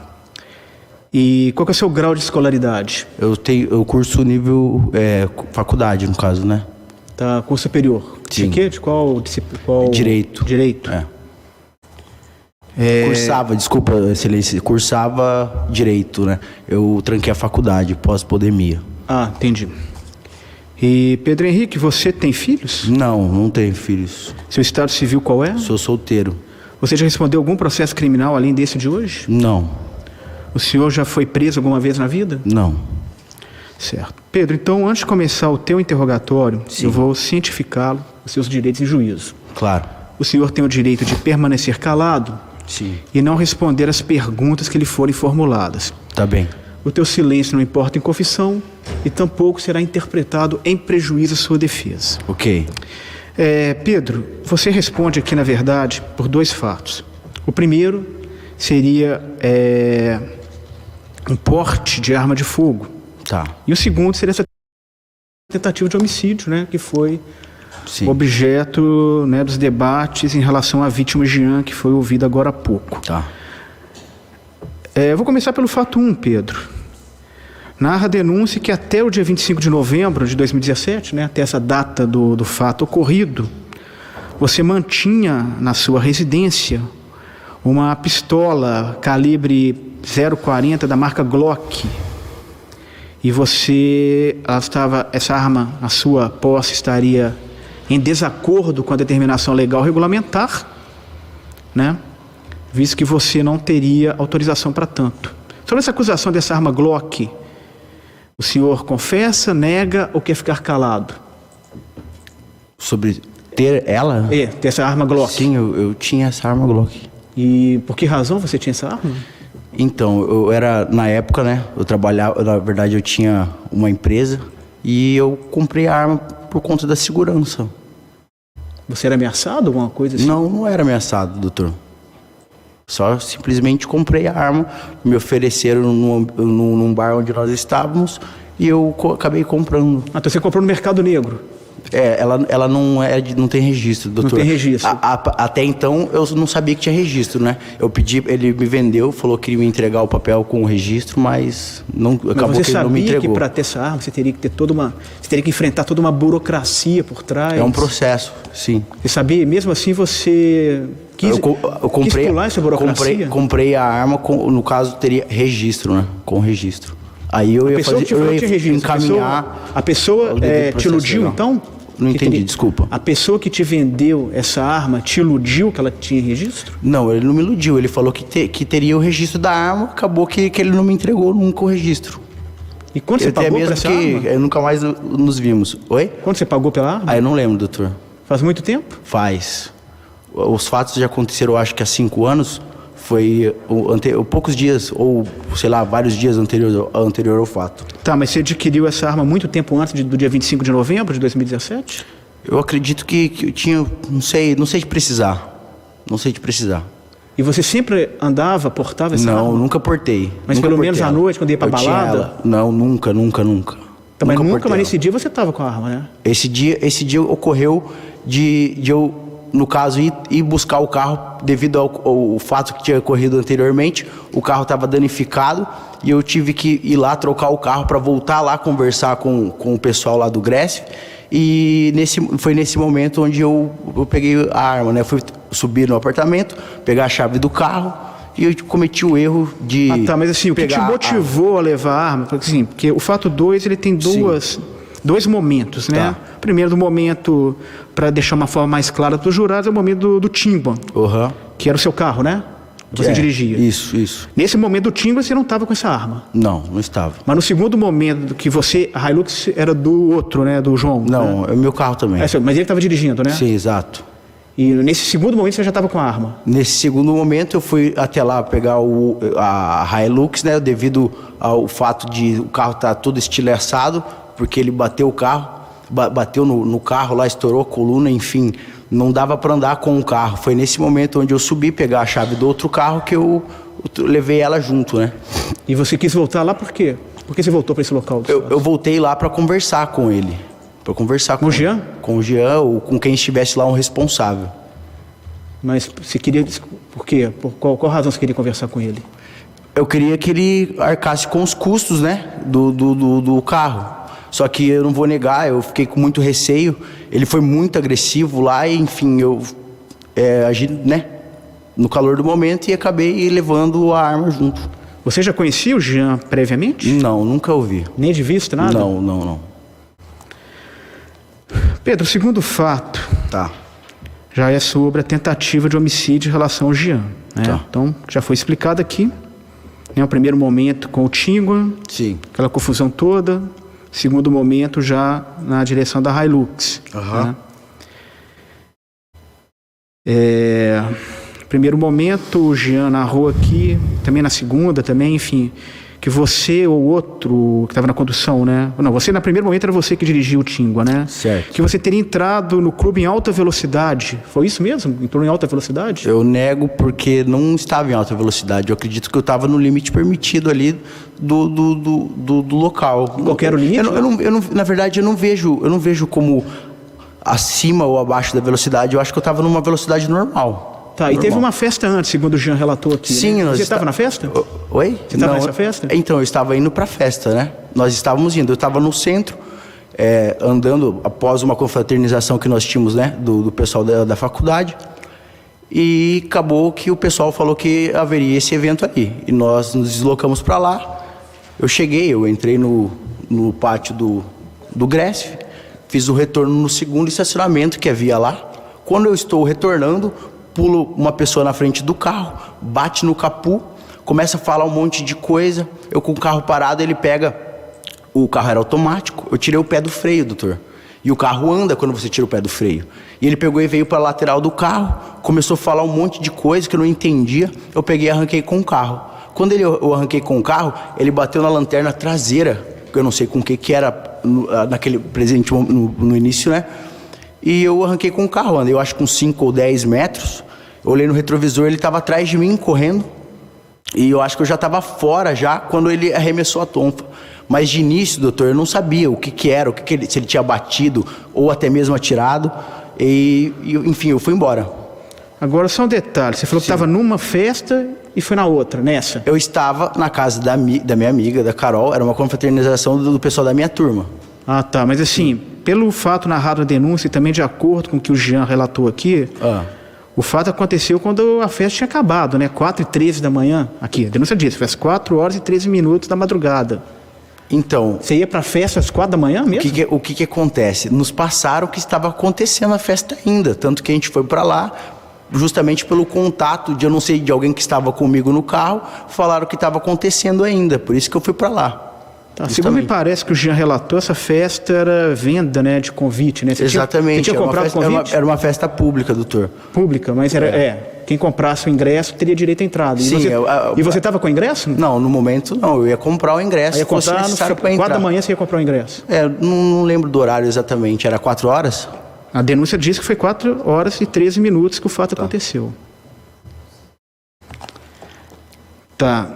E qual que é o seu grau de escolaridade?
Eu curso nível faculdade, no caso, né?
Tá, curso superior.
Sim.
De quê? De qual disciplina?
Direito.
Direito.
Cursava, desculpa, excelência, cursava direito, né? Eu tranquei a faculdade pós-pandemia.
Ah, entendi. E Pedro Henrique, você tem filhos?
Não tenho filhos.
Seu estado civil qual é?
Sou solteiro.
Você já respondeu algum processo criminal além desse de hoje?
Não.
O senhor já foi preso alguma vez na vida?
Não.
Certo. Pedro, então, antes de começar o teu interrogatório, eu vou cientificá-lo os seus direitos em juízo.
Claro.
O senhor tem o direito de permanecer calado.
Sim.
E não responder as perguntas que lhe forem formuladas.
Tá bem.
O teu silêncio não importa em confissão e tampouco será interpretado em prejuízo à sua defesa.
Ok.
Pedro, você responde aqui, na verdade, por 2 fatos. O primeiro seria um porte de arma de fogo.
Tá.
E o segundo seria essa tentativa de homicídio, né, que foi objeto, né, dos debates em relação à vítima Jean, que foi ouvida agora há pouco.
Tá.
Eu vou começar pelo fato 1, Pedro. Narra a denúncia que até o dia 25 de novembro de 2017, né, até essa data do fato ocorrido, você mantinha na sua residência uma pistola calibre .040 da marca Glock. E essa arma, a sua posse, estaria em desacordo com a determinação legal regulamentar, né? Visto que você não teria autorização para tanto. Sobre essa acusação dessa arma Glock, o senhor confessa, nega ou quer ficar calado?
Sobre ter ela?
Ter essa arma Glock.
Sim, eu tinha essa arma Glock.
E por que razão você tinha essa arma?
Então, eu era, na época, né, eu trabalhava, na verdade eu tinha uma empresa e eu comprei a arma por conta da segurança.
Você era ameaçado, alguma coisa assim?
Não, não era ameaçado, doutor. Só simplesmente comprei a arma, me ofereceram num bar onde nós estávamos e eu acabei comprando.
Ah, então você comprou no Mercado Negro?
Ela não tem registro, doutor.
Não tem registro.
Até então eu não sabia que tinha registro, né? Eu pedi, ele me vendeu, falou que iria me entregar o papel com o registro, mas acabou que ele não me entregou.
Você sabia que para ter essa arma você teria que ter você teria que enfrentar toda uma burocracia por trás?
É um processo, sim.
Você sabia? Mesmo assim você quis pular essa burocracia?
Comprei a arma, no caso teria registro, né? Com registro. Aí eu ia encaminhar.
A pessoa te iludiu, legal. Então?
Não entendi, desculpa.
A pessoa que te vendeu essa arma te iludiu que ela tinha registro?
Não, ele não me iludiu. Ele falou que teria o registro da arma, acabou que ele não me entregou nunca o registro.
E quanto você pagou por essa arma?
Nunca mais nos vimos. Oi?
Quanto você pagou pela arma?
Eu não lembro, doutor.
Faz muito tempo?
Faz. Os fatos já aconteceram, acho que há 5 anos. Foi poucos dias, ou sei lá, vários dias anterior ao fato.
Tá, mas você adquiriu essa arma muito tempo antes do dia 25 de novembro de 2017?
Eu acredito que eu tinha, não sei de precisar. Não sei de precisar.
E você sempre portava essa arma?
Não, nunca portei.
Mas
nunca
pelo menos à noite, quando ia pra balada?
Não, nunca.
Tá, mas nesse dia você tava com a arma, né?
Esse dia ocorreu de eu, no caso, ir buscar o carro devido ao fato que tinha ocorrido anteriormente. O carro estava danificado e eu tive que ir lá trocar o carro para voltar lá conversar com o pessoal lá do Gresf. E foi nesse momento onde eu peguei a arma, né? Fui subir no apartamento, pegar a chave do carro e eu cometi o erro de...
Ah, tá, mas assim, o que te motivou a levar a arma? Porque o fato 2, ele tem dois momentos, né? Tá. Primeiro, do momento, para deixar uma forma mais clara para os jurados, é o momento do Timba, que era o seu carro, né? Você dirigia.
Isso.
Nesse momento do Timba, você não estava com essa arma?
Não estava.
Mas no segundo momento, que a Hilux era do outro, né? Do João?
Não,
né?
É o meu carro também.
Mas ele estava dirigindo, né?
Sim, exato.
E nesse segundo momento, você já estava com a arma?
Nesse segundo momento, eu fui até lá pegar a Hilux, né? Devido ao fato de o carro estar todo estilhaçado, porque ele bateu o carro, bateu no carro lá, estourou a coluna, enfim, não dava para andar com o carro. Foi nesse momento onde eu subi pegar a chave do outro carro que eu levei ela junto, né?
E você quis voltar lá por quê? Por que você voltou para esse local?
Eu voltei lá para conversar com ele. Para conversar com
o Jean?
Com o Jean ou com quem estivesse lá, um responsável.
Mas você queria... Por quê? Por qual razão você queria conversar com ele?
Eu queria que ele arcasse com os custos, né? Do carro. Só que eu não vou negar, eu fiquei com muito receio. Ele foi muito agressivo lá e, enfim, eu agi, né, no calor do momento e acabei levando a arma junto.
Você já conhecia o Jean previamente?
Não, nunca ouvi.
Nem de vista, nada?
Não.
Pedro, o segundo fato já é sobre a tentativa de homicídio em relação ao Jean. Né?
Tá.
Então, já foi explicado aqui. Né? O primeiro momento com o Tingua,
sim,
aquela confusão toda. Segundo momento já na direção da Hilux. Né? Primeiro momento, o Jean narrou aqui, também na segunda, também, enfim, que você ou outro que estava na condução, né? Não, você na primeiro momento era você que dirigia o Tingua, né?
Certo.
Que você teria entrado no clube em alta velocidade. Foi isso mesmo? Entrou em alta velocidade?
Eu nego porque não estava em alta velocidade. Eu acredito que eu estava no limite permitido ali do local.
Qual que era o limite?
Na verdade, eu não vejo como acima ou abaixo da velocidade. Eu acho que eu estava numa velocidade normal.
Tá, e teve uma festa antes, segundo o Jean relatou aqui.
Sim,
né? Você estava na festa?
Oi?
Você estava nessa festa?
Então, eu estava indo para a festa, né? Nós estávamos indo. Eu estava no centro, andando após uma confraternização que nós tínhamos, né? Do pessoal da faculdade. E acabou que o pessoal falou que haveria esse evento ali. E nós nos deslocamos para lá. Eu entrei no no pátio do Gresf, fiz o retorno no segundo estacionamento que havia lá. Quando eu estou retornando, pula uma pessoa na frente do carro, bate no capô, começa a falar um monte de coisa. Eu com o carro parado, ele pega... O carro era automático, eu tirei o pé do freio, doutor. E o carro anda quando você tira o pé do freio. E ele pegou e veio para a lateral do carro, começou a falar um monte de coisa que eu não entendia. Eu peguei e arranquei com o carro. Quando eu arranquei com o carro, ele bateu na lanterna traseira, que eu não sei com o que era naquele presente no início, né? E eu arranquei com o carro, andei eu acho com 5 ou 10 metros. Eu olhei no retrovisor, ele estava atrás de mim, correndo. E eu acho que eu já estava fora já quando ele arremessou a tonfa. Mas de início, doutor, eu não sabia o que era, se ele tinha batido ou até mesmo atirado. Enfim, eu fui embora.
Agora só um detalhe, você falou que estava numa festa e foi na outra, nessa?
Eu estava na casa da minha amiga, da Carol, era uma confraternização do pessoal da minha turma.
Ah, tá, mas assim, pelo fato narrado na denúncia e também de acordo com o que o Jean relatou aqui, o fato aconteceu quando a festa tinha acabado, né? 4h13 da manhã, aqui, a denúncia diz, foi às 4h13 da madrugada.
Então...
Você ia para a festa às 4 da manhã mesmo?
O que acontece? Nos passaram que estava acontecendo a festa ainda, tanto que a gente foi para lá, justamente pelo contato de, eu não sei, de alguém que estava comigo no carro, falaram que estava acontecendo ainda, por isso que eu fui para lá.
Tá, segundo me parece que o Jean relatou, essa festa era venda, né, de convite, né?
Exatamente.
Você tinha comprado convite?
Era uma festa pública, doutor.
Pública, mas era... Quem comprasse o ingresso teria direito à entrada.
Sim,
e você estava com o ingresso?
Não, no momento não. Eu ia comprar o ingresso.
Ia comprar no 4 da manhã você ia comprar o ingresso?
Não lembro do horário exatamente. Era 4 horas?
A denúncia diz que foi 4h13 que o fato aconteceu. Tá.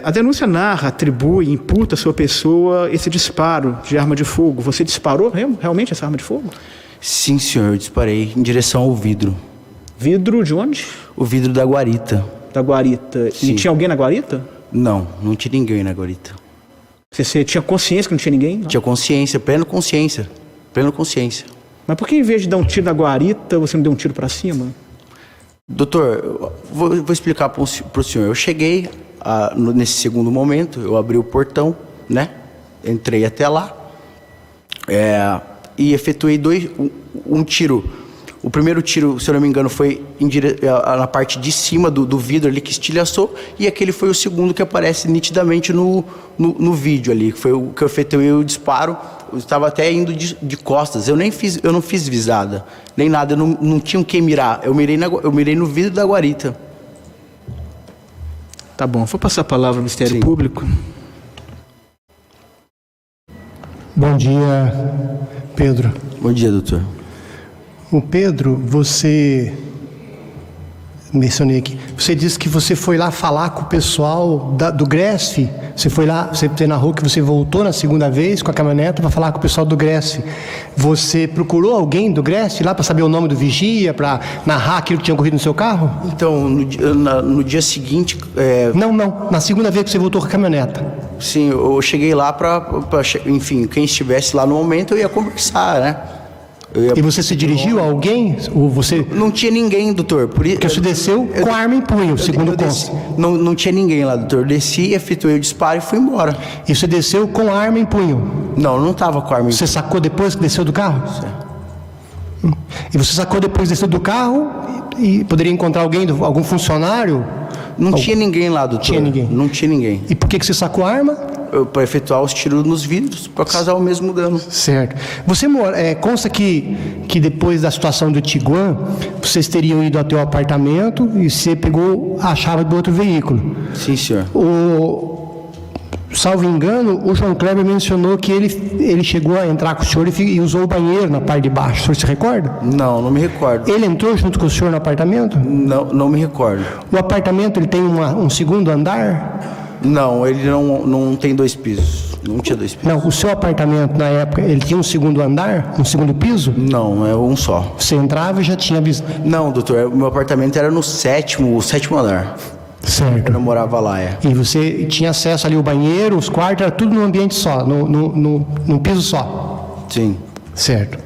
A denúncia narra, atribui, imputa à sua pessoa esse disparo de arma de fogo. Você disparou realmente essa arma de fogo?
Sim, senhor. Eu disparei em direção ao vidro.
Vidro de onde?
O vidro da guarita.
Da guarita.
Sim.
E tinha alguém na guarita?
Não tinha ninguém na guarita.
Você tinha consciência que não tinha ninguém? Não?
Tinha consciência, plena consciência. Plena consciência.
Mas por que em vez de dar um tiro na guarita, você não deu um tiro para cima?
Doutor, vou explicar para o senhor. Eu cheguei, nesse segundo momento, eu abri o portão, né? Entrei até lá e efetuei um tiro. O primeiro tiro, se eu não me engano, foi na parte de cima do vidro ali que estilhaçou, e aquele foi o segundo que aparece nitidamente no vídeo ali, que foi o que eu efetuei o disparo. Eu estava até indo de costas, eu não fiz visada, nem nada, eu não tinha o que mirar, eu mirei no vidro da guarita.
Tá bom, vou passar a palavra ao Ministério Público.
Bom dia, Pedro.
Bom dia, doutor.
O Pedro, você mencionei aqui, você disse que você foi lá falar com o pessoal do Gresf, você foi lá, você narrou que você voltou na segunda vez com a caminhonete para falar com o pessoal do Gresf. Você procurou alguém do Gresf lá para saber o nome do vigia, para narrar aquilo que tinha ocorrido no seu carro?
Então, no dia seguinte...
Não, na segunda vez que você voltou com a caminhonete.
Sim, eu cheguei lá enfim, quem estivesse lá no momento eu ia conversar, né?
E você se dirigiu a alguém? Ou você...
Não tinha ninguém, doutor.
Porque você desceu com a arma em punho, segundo consta.
Não tinha ninguém lá, doutor. Eu desci, efetuei o disparo e fui embora.
E você desceu com a arma em punho?
Não estava com a arma em punho.
Você sacou depois que desceu do carro? Sim. E você sacou depois que desceu do carro e poderia encontrar algum funcionário?
Não tinha ninguém lá, doutor.
Tinha ninguém?
Não tinha ninguém.
E por que você sacou a arma?
Para efetuar os tiros nos vidros, para causar o mesmo dano.
Certo. Você consta que depois da situação do Tiguan, vocês teriam ido até o apartamento e você pegou a chave do outro veículo.
Sim, senhor.
Salvo engano, o João Kleber mencionou que ele chegou a entrar com o senhor e usou o banheiro na parte de baixo. O senhor se recorda?
Não me recordo.
Ele entrou junto com o senhor no apartamento?
Não me recordo.
O apartamento ele tem um segundo andar?
Não, ele não tem 2 pisos. Não tinha 2 pisos.
Não, o seu apartamento na época, ele tinha um segundo andar? Um segundo piso?
Não, é um só.
Você entrava e já tinha visto?
Não, doutor, o meu apartamento era no sétimo andar.
Certo.
Eu morava lá,
E você tinha acesso ali ao banheiro, os quartos, era tudo num ambiente só, num piso só?
Sim.
Certo.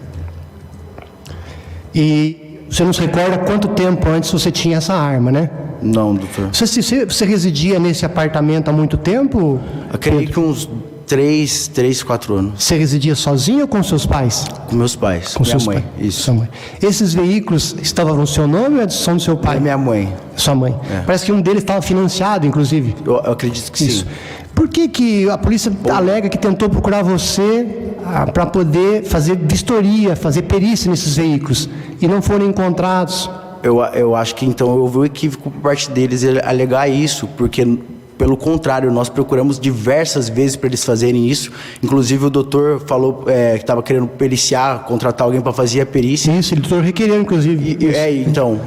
E você não se recorda quanto tempo antes você tinha essa arma, né?
Não, doutor.
Você residia nesse apartamento há muito tempo?
Eu creio que uns 3, 4 anos.
Você residia sozinho ou com seus pais?
Com meus pais,
Com
minha
seus
mãe.
pais.
Isso.
Sua mãe. Esses veículos estavam no seu nome ou são do seu pai?
É minha mãe.
Sua mãe.
É.
Parece que um deles estava financiado, inclusive.
Eu acredito que
Isso.
sim.
Por que a polícia alega que tentou procurar você para poder fazer vistoria, fazer perícia nesses veículos e não foram encontrados?
Eu acho que então houve um equívoco por parte deles alegar isso, porque pelo contrário, nós procuramos diversas vezes para eles fazerem isso. Inclusive o doutor falou que estava querendo periciar, contratar alguém para fazer a perícia.
Isso, o doutor requereu, inclusive.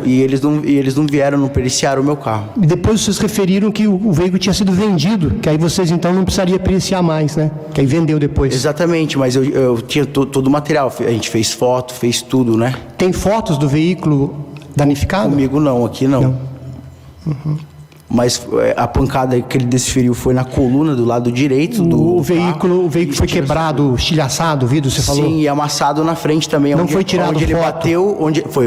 E eles não vieram, não periciaram o meu carro.
E depois vocês referiram que o veículo tinha sido vendido, que aí vocês então não precisariam periciar mais, né? Que aí vendeu depois.
Exatamente, mas eu tinha todo o material, a gente fez foto, fez tudo, né?
Tem fotos do veículo danificado?
Comigo não, aqui não.
Uhum.
Mas a pancada que ele desferiu foi na coluna do lado direito do
o veículo foi quebrado, estilhaçado, o vidro, você falou?
Sim, e amassado na frente também.
Não foi tirado
onde
foto?
Ele bateu,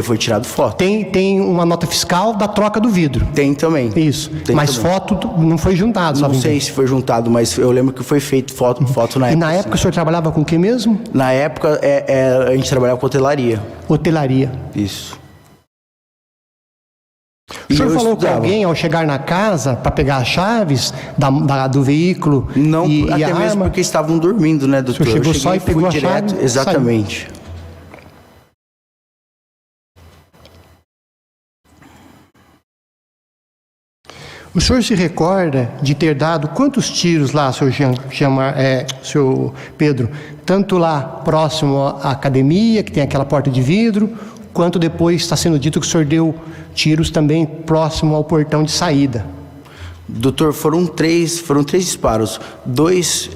foi tirado foto.
Tem uma nota fiscal da troca do vidro?
Tem também.
Isso.
Tem
mas
também.
Foto não foi juntado?
Não sei se foi juntado, mas eu lembro que foi feito foto na época.
E na época o senhor trabalhava com o que mesmo?
Na época a gente trabalhava com hotelaria.
Hotelaria.
Isso.
O senhor falou com alguém ao chegar na casa para pegar as chaves do veículo?
Não,
e
até
a
mesmo
arma?
porque estavam dormindo, né, doutor?
O senhor chegou só e pegou a
direto,
chave?
exatamente.
Saiu. O senhor se recorda de ter dado quantos tiros lá, seu Pedro? Tanto lá próximo à academia, que tem aquela porta de vidro, quanto depois está sendo dito que o senhor deu tiros também próximo ao portão de saída.
Doutor, foram três disparos. Dois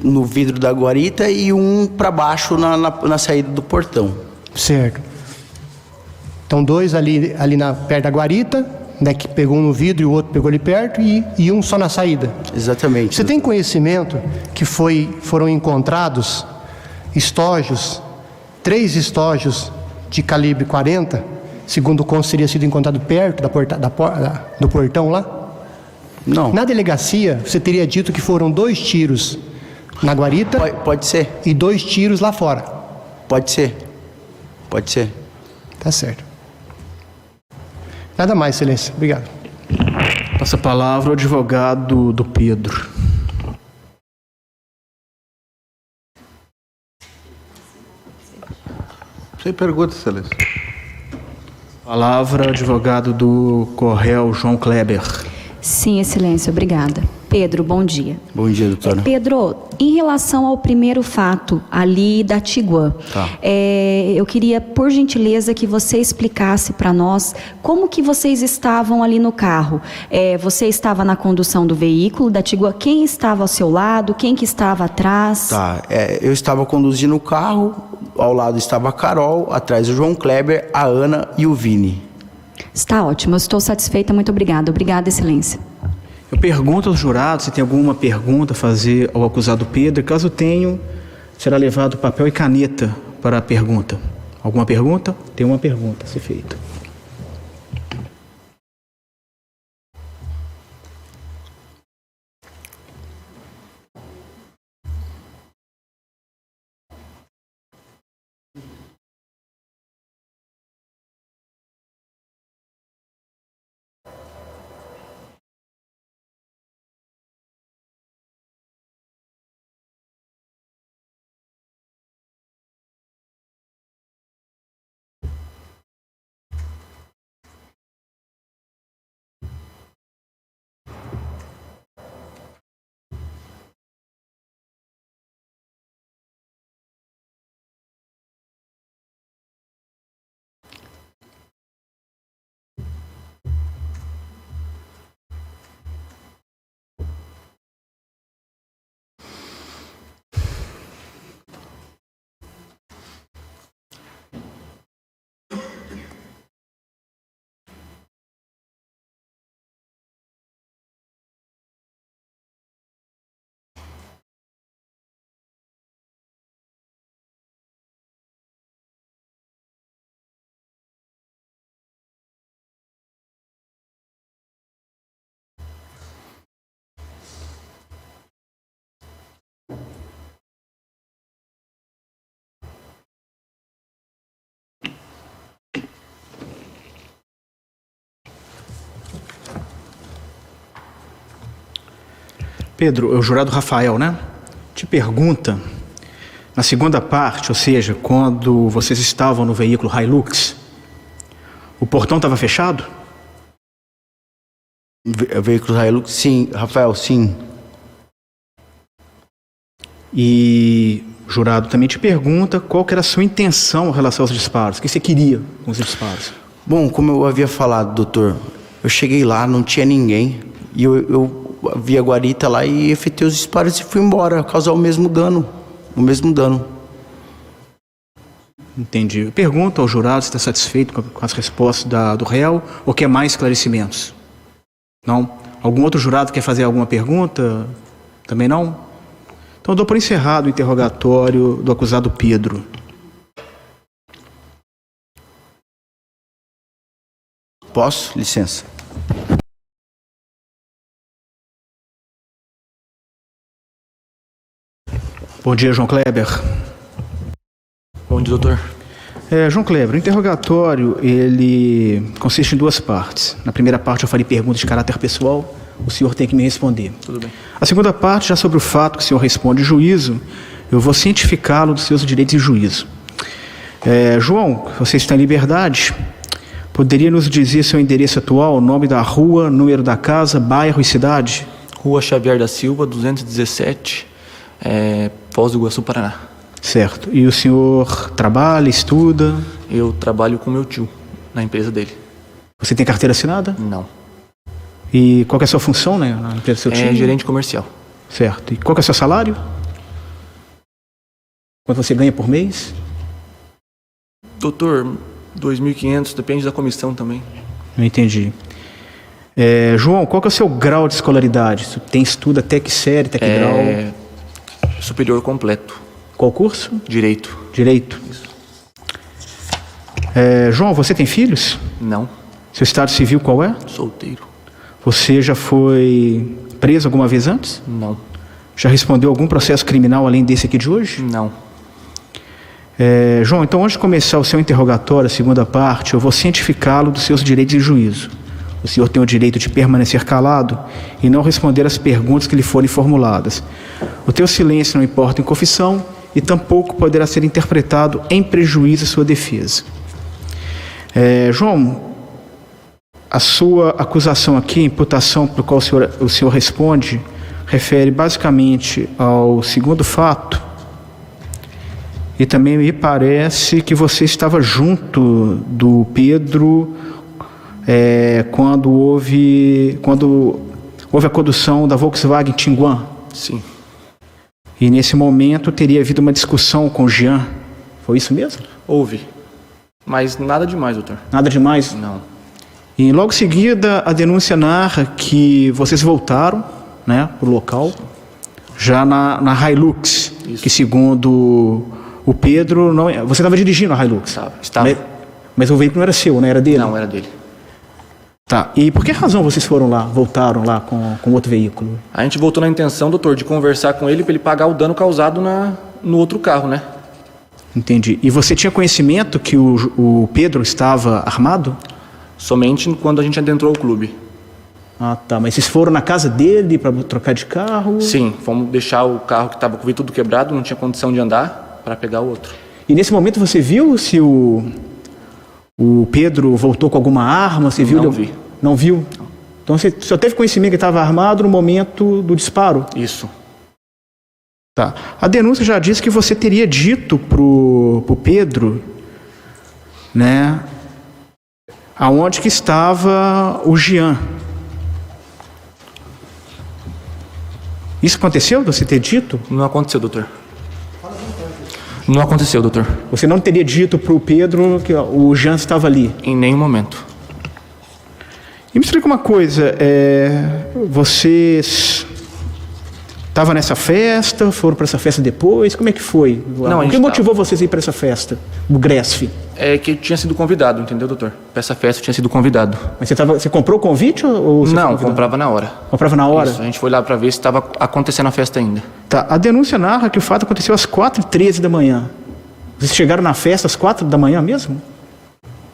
no vidro da guarita e um para baixo na saída do portão.
Certo. Então, dois ali perto da guarita, né, que pegou um no vidro e o outro pegou ali perto, e um só na saída.
Exatamente.
Você tem conhecimento que foram encontrados estojos, 3 estojos de calibre 40, segundo como teria sido encontrado perto do portão lá?
Não.
Na delegacia, você teria dito que foram 2 tiros na guarita?
Pode ser.
E 2 tiros lá fora?
Pode ser.
Tá certo. Nada mais, excelência. Obrigado.
Passa a palavra ao advogado do Pedro.
Sem pergunta, excelência.
Palavra, advogado do Correio João Kleber.
Sim, excelência, obrigada. Pedro, bom dia.
Bom dia, doutora.
Pedro, em relação ao primeiro fato ali da Tiguan, eu queria, por gentileza, que você explicasse para nós como que vocês estavam ali no carro. Você estava na condução do veículo da Tiguan, quem estava ao seu lado, quem que estava atrás?
Eu estava conduzindo o carro, ao lado estava a Carol, atrás o João Kleber, a Ana e o Vini.
Está ótimo, eu estou satisfeita, muito obrigada. Obrigada, excelência.
Eu pergunto aos jurados se tem alguma pergunta a fazer ao acusado Pedro. Caso tenha, será levado papel e caneta para a pergunta. Alguma pergunta? Tem uma pergunta a ser feita. Pedro, o jurado Rafael, né? Te pergunta, na segunda parte, ou seja, quando vocês estavam no veículo Hilux, o portão estava fechado?
Veículo Hilux, sim. Rafael, sim.
E o jurado também te pergunta qual que era a sua intenção em relação aos disparos. O que você queria com os disparos?
Bom, como eu havia falado, doutor, eu cheguei lá, não tinha ninguém, e eu vi a guarita lá e efetuei os disparos e fui embora, causar o mesmo dano.
Entendi. Eu pergunto ao jurado se está satisfeito com as respostas do réu ou quer mais esclarecimentos. Não? Algum outro jurado quer fazer alguma pergunta? Também não? Então eu dou por encerrado o interrogatório do acusado Pedro.
Posso? Licença.
Bom dia, João Kleber.
Bom dia, doutor.
João Kleber, o interrogatório, ele consiste em duas partes. Na primeira parte eu farei perguntas de caráter pessoal, o senhor tem que me responder.
Tudo bem.
A segunda parte, já sobre o fato que o senhor responde juízo, eu vou cientificá-lo dos seus direitos de juízo. João, você está em liberdade, poderia nos dizer seu endereço atual, nome da rua, número da casa, bairro e cidade?
Rua Xavier da Silva, 217, Foz do Iguaçu, Paraná.
Certo. E o senhor trabalha, estuda?
Eu trabalho com meu tio, na empresa dele.
Você tem carteira assinada?
Não.
E qual que é a sua função, né, na empresa do seu tio?
Gerente comercial.
Certo. E qual que é o seu salário? Quanto você ganha por mês?
Doutor, 2.500, depende da comissão também.
Eu entendi. João, qual que é o seu grau de escolaridade? Você tem estudo até que série, até que grau?
Superior completo.
Qual curso?
Direito.
Direito.
Isso.
João, você tem filhos?
Não.
Seu estado civil qual é?
Solteiro.
Você já foi preso alguma vez antes?
Não.
Já respondeu algum processo criminal além desse aqui de hoje?
Não.
João, então antes de começar o seu interrogatório, a segunda parte, eu vou cientificá-lo dos seus direitos de juízo. O senhor tem o direito de permanecer calado e não responder às perguntas que lhe forem formuladas. O teu silêncio não importa em confissão e tampouco poderá ser interpretado em prejuízo à sua defesa. João, a sua acusação aqui, a imputação pelo qual o senhor responde, refere basicamente ao segundo fato. E também me parece que você estava junto do Pedro quando houve a condução da Volkswagen Tiguan.
Sim.
E nesse momento teria havido uma discussão com o Jean. Foi isso mesmo?
Houve. Mas nada demais, doutor.
Nada demais?
Não.
E logo em seguida a denúncia narra que vocês voltaram, né, para o local, já na Hilux. Isso. Que segundo o Pedro, você estava dirigindo a Hilux?
Estava.
Mas o veículo não era seu, né? Era dele?
Não, era dele.
Tá. E por que razão vocês voltaram lá com outro veículo?
A gente voltou na intenção, doutor, de conversar com ele para ele pagar o dano causado no outro carro, né?
Entendi. E você tinha conhecimento que o Pedro estava armado?
Somente quando a gente adentrou o clube.
Ah, tá. Mas vocês foram na casa dele para trocar de carro?
Sim, fomos deixar o carro que estava com o vidro tudo quebrado, não tinha condição de andar, para pegar o outro.
E nesse momento você viu se o Pedro voltou com alguma arma? Você viu?
Não vi.
Não viu? Então você só teve conhecimento que estava armado no momento do disparo?
Isso.
Tá. A denúncia já diz que você teria dito pro Pedro, né, aonde que estava o Jean. Isso aconteceu? Você ter dito?
Não aconteceu, doutor. Não aconteceu, doutor.
Você não teria dito pro Pedro que o Jean estava ali?
Em nenhum momento.
E me explica uma coisa, vocês estavam nessa festa, foram para essa festa depois, como é que foi?
Não,
o que motivou vocês a ir para essa festa, do Gresf?
É que eu tinha sido convidado, entendeu, doutor? Para essa festa eu tinha sido convidado.
Mas você comprou o convite ou você
não, comprava na hora.
Comprava na hora?
Isso, a gente foi lá para ver se estava acontecendo a festa ainda.
Tá, a denúncia narra que o fato aconteceu às 4h13 da manhã. Vocês chegaram na festa às 4 da manhã mesmo?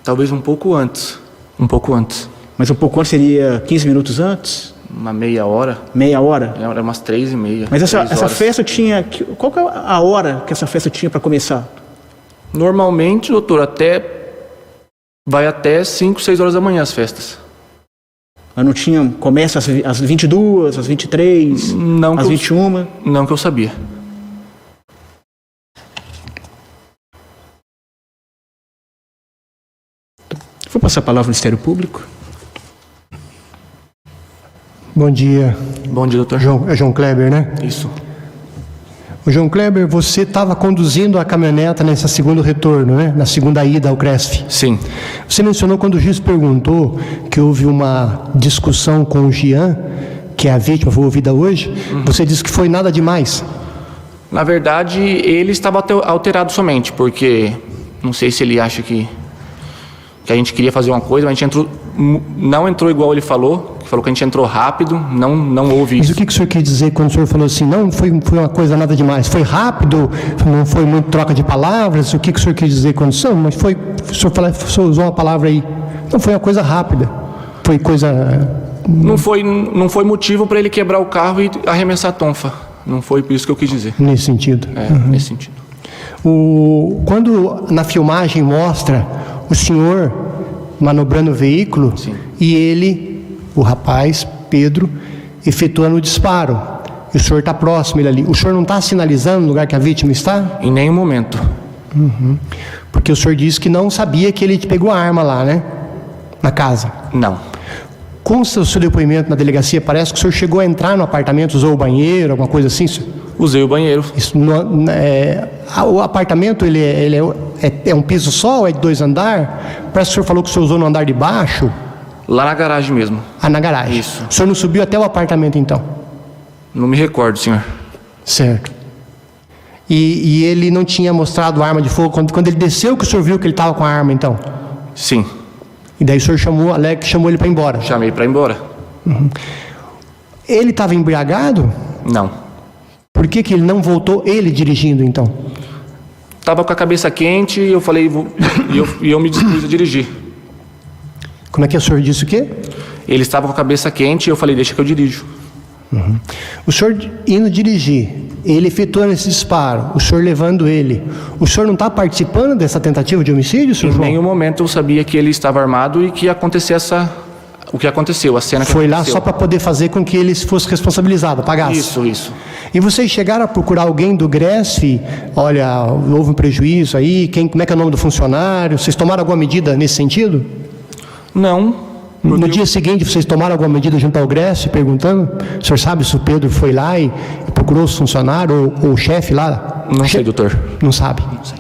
Talvez um pouco antes. Um pouco antes.
Mas um pouco antes seria 15 minutos antes?
uma meia hora.
Meia hora?
Era umas 3h30.
Mas essa
3 horas.
festa tinha... Qual que é a hora que essa festa tinha para começar?
Normalmente, doutor, vai até 5, 6 horas da manhã as festas.
Mas não tinha... Começa às 22, às 23,
não
às 21?
Não que eu sabia.
Vou passar a palavra ao Ministério Público.
Bom dia.
Bom dia, doutor.
É João Kleber, né?
Isso.
O João Kleber, você estava conduzindo a caminhoneta nesse segundo retorno, né? Na segunda ida ao CRESF.
Sim.
Você mencionou quando o juiz perguntou que houve uma discussão com o Jean, que é a vítima, foi ouvida hoje. Você disse que foi nada demais.
Na verdade, ele estava alterado somente, porque não sei se ele acha que a gente queria fazer uma coisa, mas a gente não entrou igual ele falou, que a gente entrou rápido, não houve isso.
Mas o que o senhor quis dizer quando o senhor falou assim, não foi uma coisa nada demais? Foi rápido? Não foi muito troca de palavras? O que o senhor quis dizer quando... Não, mas foi... O senhor usou uma palavra aí. Não, foi uma coisa rápida. Foi coisa...
Não foi motivo para ele quebrar o carro e arremessar a tonfa. Não foi por isso que eu quis dizer.
Nesse sentido.
Nesse sentido.
Quando na filmagem mostra o senhor manobrando o veículo, sim, e ele, o rapaz, Pedro, efetuando o disparo, e o senhor está próximo ele ali, o senhor não está sinalizando no lugar que a vítima está?
Em nenhum momento.
Porque o senhor disse que não sabia que ele pegou a arma lá, né? Na casa.
Não.
Consta o seu depoimento na delegacia, parece que o senhor chegou a entrar no apartamento, usou o banheiro, alguma coisa assim, senhor?
Usei o banheiro.
O apartamento ele é um piso só ou é de 2 andares? Parece que o senhor falou que o senhor usou no andar de baixo.
Lá na garagem mesmo.
Ah, na garagem.
Isso.
O senhor não subiu até o apartamento então?
Não me recordo, senhor.
Certo. E ele não tinha mostrado a arma de fogo quando ele desceu, que o senhor viu que ele estava com a arma então?
Sim.
E daí o senhor chamou ele para ir embora?
Chamei para ir embora.
Ele estava embriagado?
Não.
Por que ele não voltou, ele dirigindo então?
Estava com a cabeça quente e eu falei, eu me dispus a dirigir.
Como é que o senhor disse o quê?
Ele estava com a cabeça quente e eu falei, deixa que eu dirijo.
O senhor indo dirigir, ele efetuando esse disparo, o senhor levando ele, o senhor não está participando dessa tentativa de homicídio, senhor João?
Em nenhum momento eu sabia que ele estava armado e que ia acontecer o que aconteceu, a cena que
foi
aconteceu.
Lá só para poder fazer com que ele fosse responsabilizado, pagasse?
Isso.
E vocês chegaram a procurar alguém do GRESF? Olha, houve um prejuízo aí, como é que é o nome do funcionário? Vocês tomaram alguma medida nesse sentido?
Não.
No dia seguinte, vocês tomaram alguma medida junto ao GRESF, perguntando? O senhor sabe se o Pedro foi lá e procurou os funcionários ou o chefe lá?
Não sei, doutor.
Não sabe? Não sei.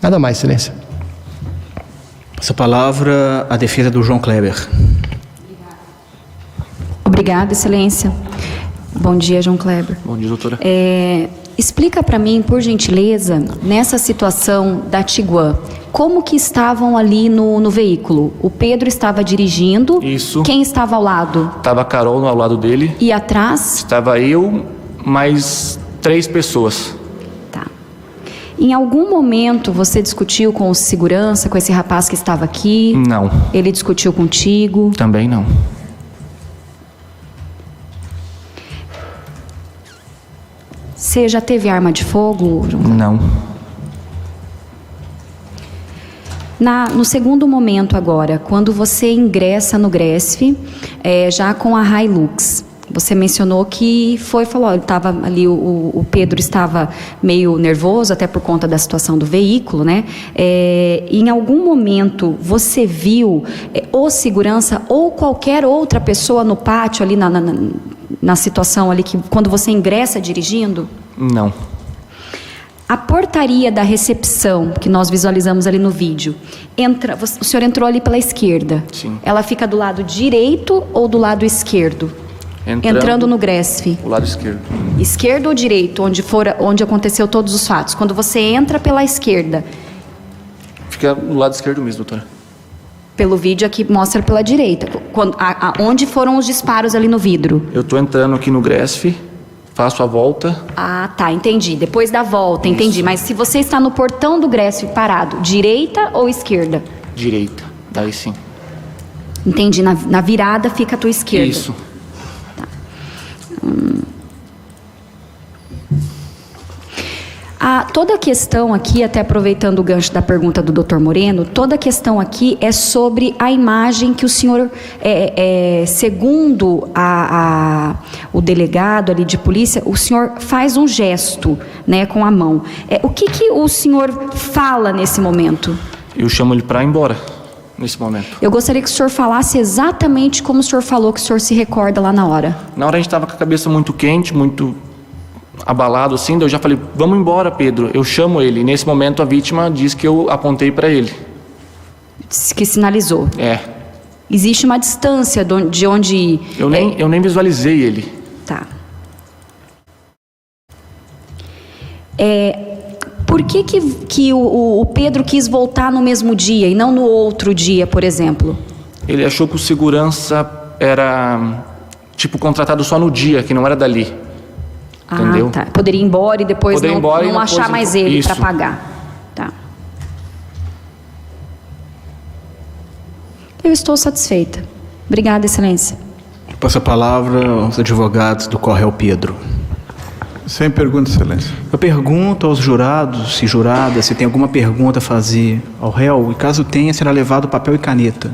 Nada mais, excelência.
Essa palavra, a defesa do João Kleber.
Obrigada, excelência. Bom dia, João Kleber.
Bom dia, doutora.
Explica para mim, por gentileza, nessa situação da Tiguan, como que estavam ali no veículo? O Pedro estava dirigindo.
Isso.
Quem estava ao lado?
Estava a Carol ao lado dele.
E atrás?
Estava eu, mais 3 pessoas.
Tá. Em algum momento você discutiu com o segurança, com esse rapaz que estava aqui?
Não.
Ele discutiu contigo?
Também não.
Você já teve arma de fogo, João?
Não.
No segundo momento agora, quando você ingressa no GRESF, já com a Hilux, você mencionou que falou, ele estava ali, o Pedro estava meio nervoso, até por conta da situação do veículo, né? Em algum momento você viu ou segurança ou qualquer outra pessoa no pátio ali na situação ali, que quando você ingressa dirigindo?
Não.
A portaria da recepção, que nós visualizamos ali no vídeo, o senhor entrou ali pela esquerda.
Sim.
Ela fica do lado direito ou do lado esquerdo? Entrando no GRESF.
O lado esquerdo.
Esquerdo ou direito, onde aconteceu todos os fatos? Quando você entra pela esquerda.
Fica do lado esquerdo mesmo, doutora.
Pelo vídeo aqui mostra pela direita. Onde foram os disparos ali no vidro?
Eu estou entrando aqui no GRESF, faço a volta.
Ah, tá, entendi. Depois da volta, entendi. Mas se você está no portão do GRESF parado, direita ou esquerda?
Direita, daí sim.
Entendi. Na virada fica a tua esquerda.
Isso.
Toda a questão aqui, até aproveitando o gancho da pergunta do Dr. Moreno, toda a questão aqui é sobre a imagem que o senhor, segundo o delegado ali de polícia, o senhor faz um gesto, né, com a mão. O que o senhor fala nesse momento?
Eu chamo ele para ir embora, nesse momento.
Eu gostaria que o senhor falasse exatamente como o senhor falou, que o senhor se recorda lá na hora.
Na hora a gente estava com a cabeça muito quente, muito abalado assim, daí eu já falei, vamos embora, Pedro. Eu chamo ele, e nesse momento a vítima diz que eu apontei para ele.
Que sinalizou. Existe uma distância de onde...
Eu nem visualizei ele.
Tá. Por que o Pedro quis voltar no mesmo dia e não no outro dia, por exemplo?
Ele achou que o segurança era, tipo, contratado só no dia, que não era dali. Entendeu?
Tá. Poderia ir embora e depois não achar mais ele para pagar. Tá. Eu estou satisfeita. Obrigada, Excelência.
Passo a palavra aos advogados do Correio Pedro.
Sem pergunta, Excelência.
Eu pergunto aos jurados e juradas se tem alguma pergunta a fazer ao réu, e caso tenha, será levado papel e caneta.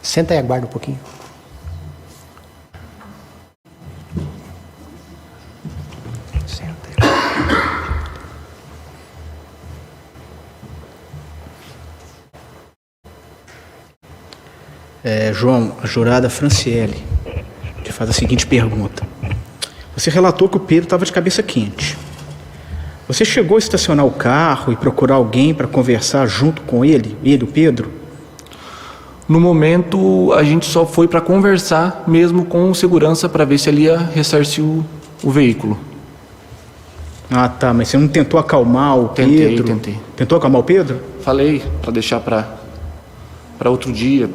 Senta e aguarda um pouquinho.
João, a jurada Franciele te faz a seguinte pergunta. Você relatou que o Pedro estava de cabeça quente. Você chegou a estacionar o carro e procurar alguém para conversar junto com ele, o Pedro?
No momento, a gente só foi para conversar mesmo com o segurança para ver se ele ia ressarcir o veículo.
Ah, tá, mas você não tentou acalmar o Pedro?
Tentei.
Tentou acalmar o Pedro?
Falei para deixar para outro dia,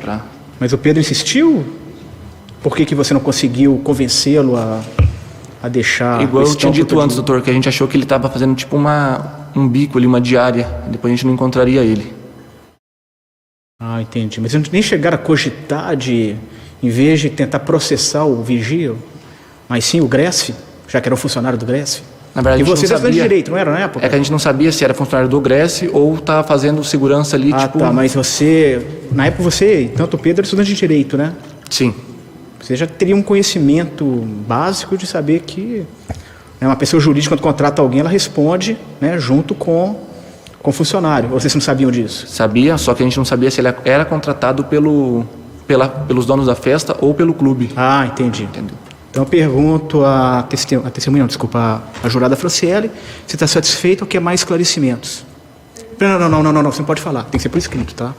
Mas o Pedro insistiu? Por que você não conseguiu convencê-lo a deixar...
Igual eu tinha dito antes, doutor, que a gente achou que ele estava fazendo tipo um bico ali, uma diária. Depois a gente não encontraria ele.
Ah, entendi. Mas nem chegaram a cogitar de, em vez de tentar processar o vigia, mas sim o Gresf, já que era um funcionário do Gresf?
Na verdade,
e vocês eram de direito, não era na época?
É que a gente não sabia se era funcionário do Gresf ou estava fazendo segurança ali,
tipo... Ah, tá, mas você... Na época tanto o Pedro era estudante de direito, né?
Sim.
Você já teria um conhecimento básico de saber que uma pessoa jurídica, quando contrata alguém, ela responde, né, junto com o funcionário. Ou vocês não sabiam disso?
Sabia, só que a gente não sabia se ele era contratado pelos donos da festa ou pelo clube.
Ah, entendi. Entendeu? Então eu pergunto a testemunha, a jurada Franciele, se está satisfeita ou quer mais esclarecimentos. Não, você não pode falar, tem que ser por escrito, tá?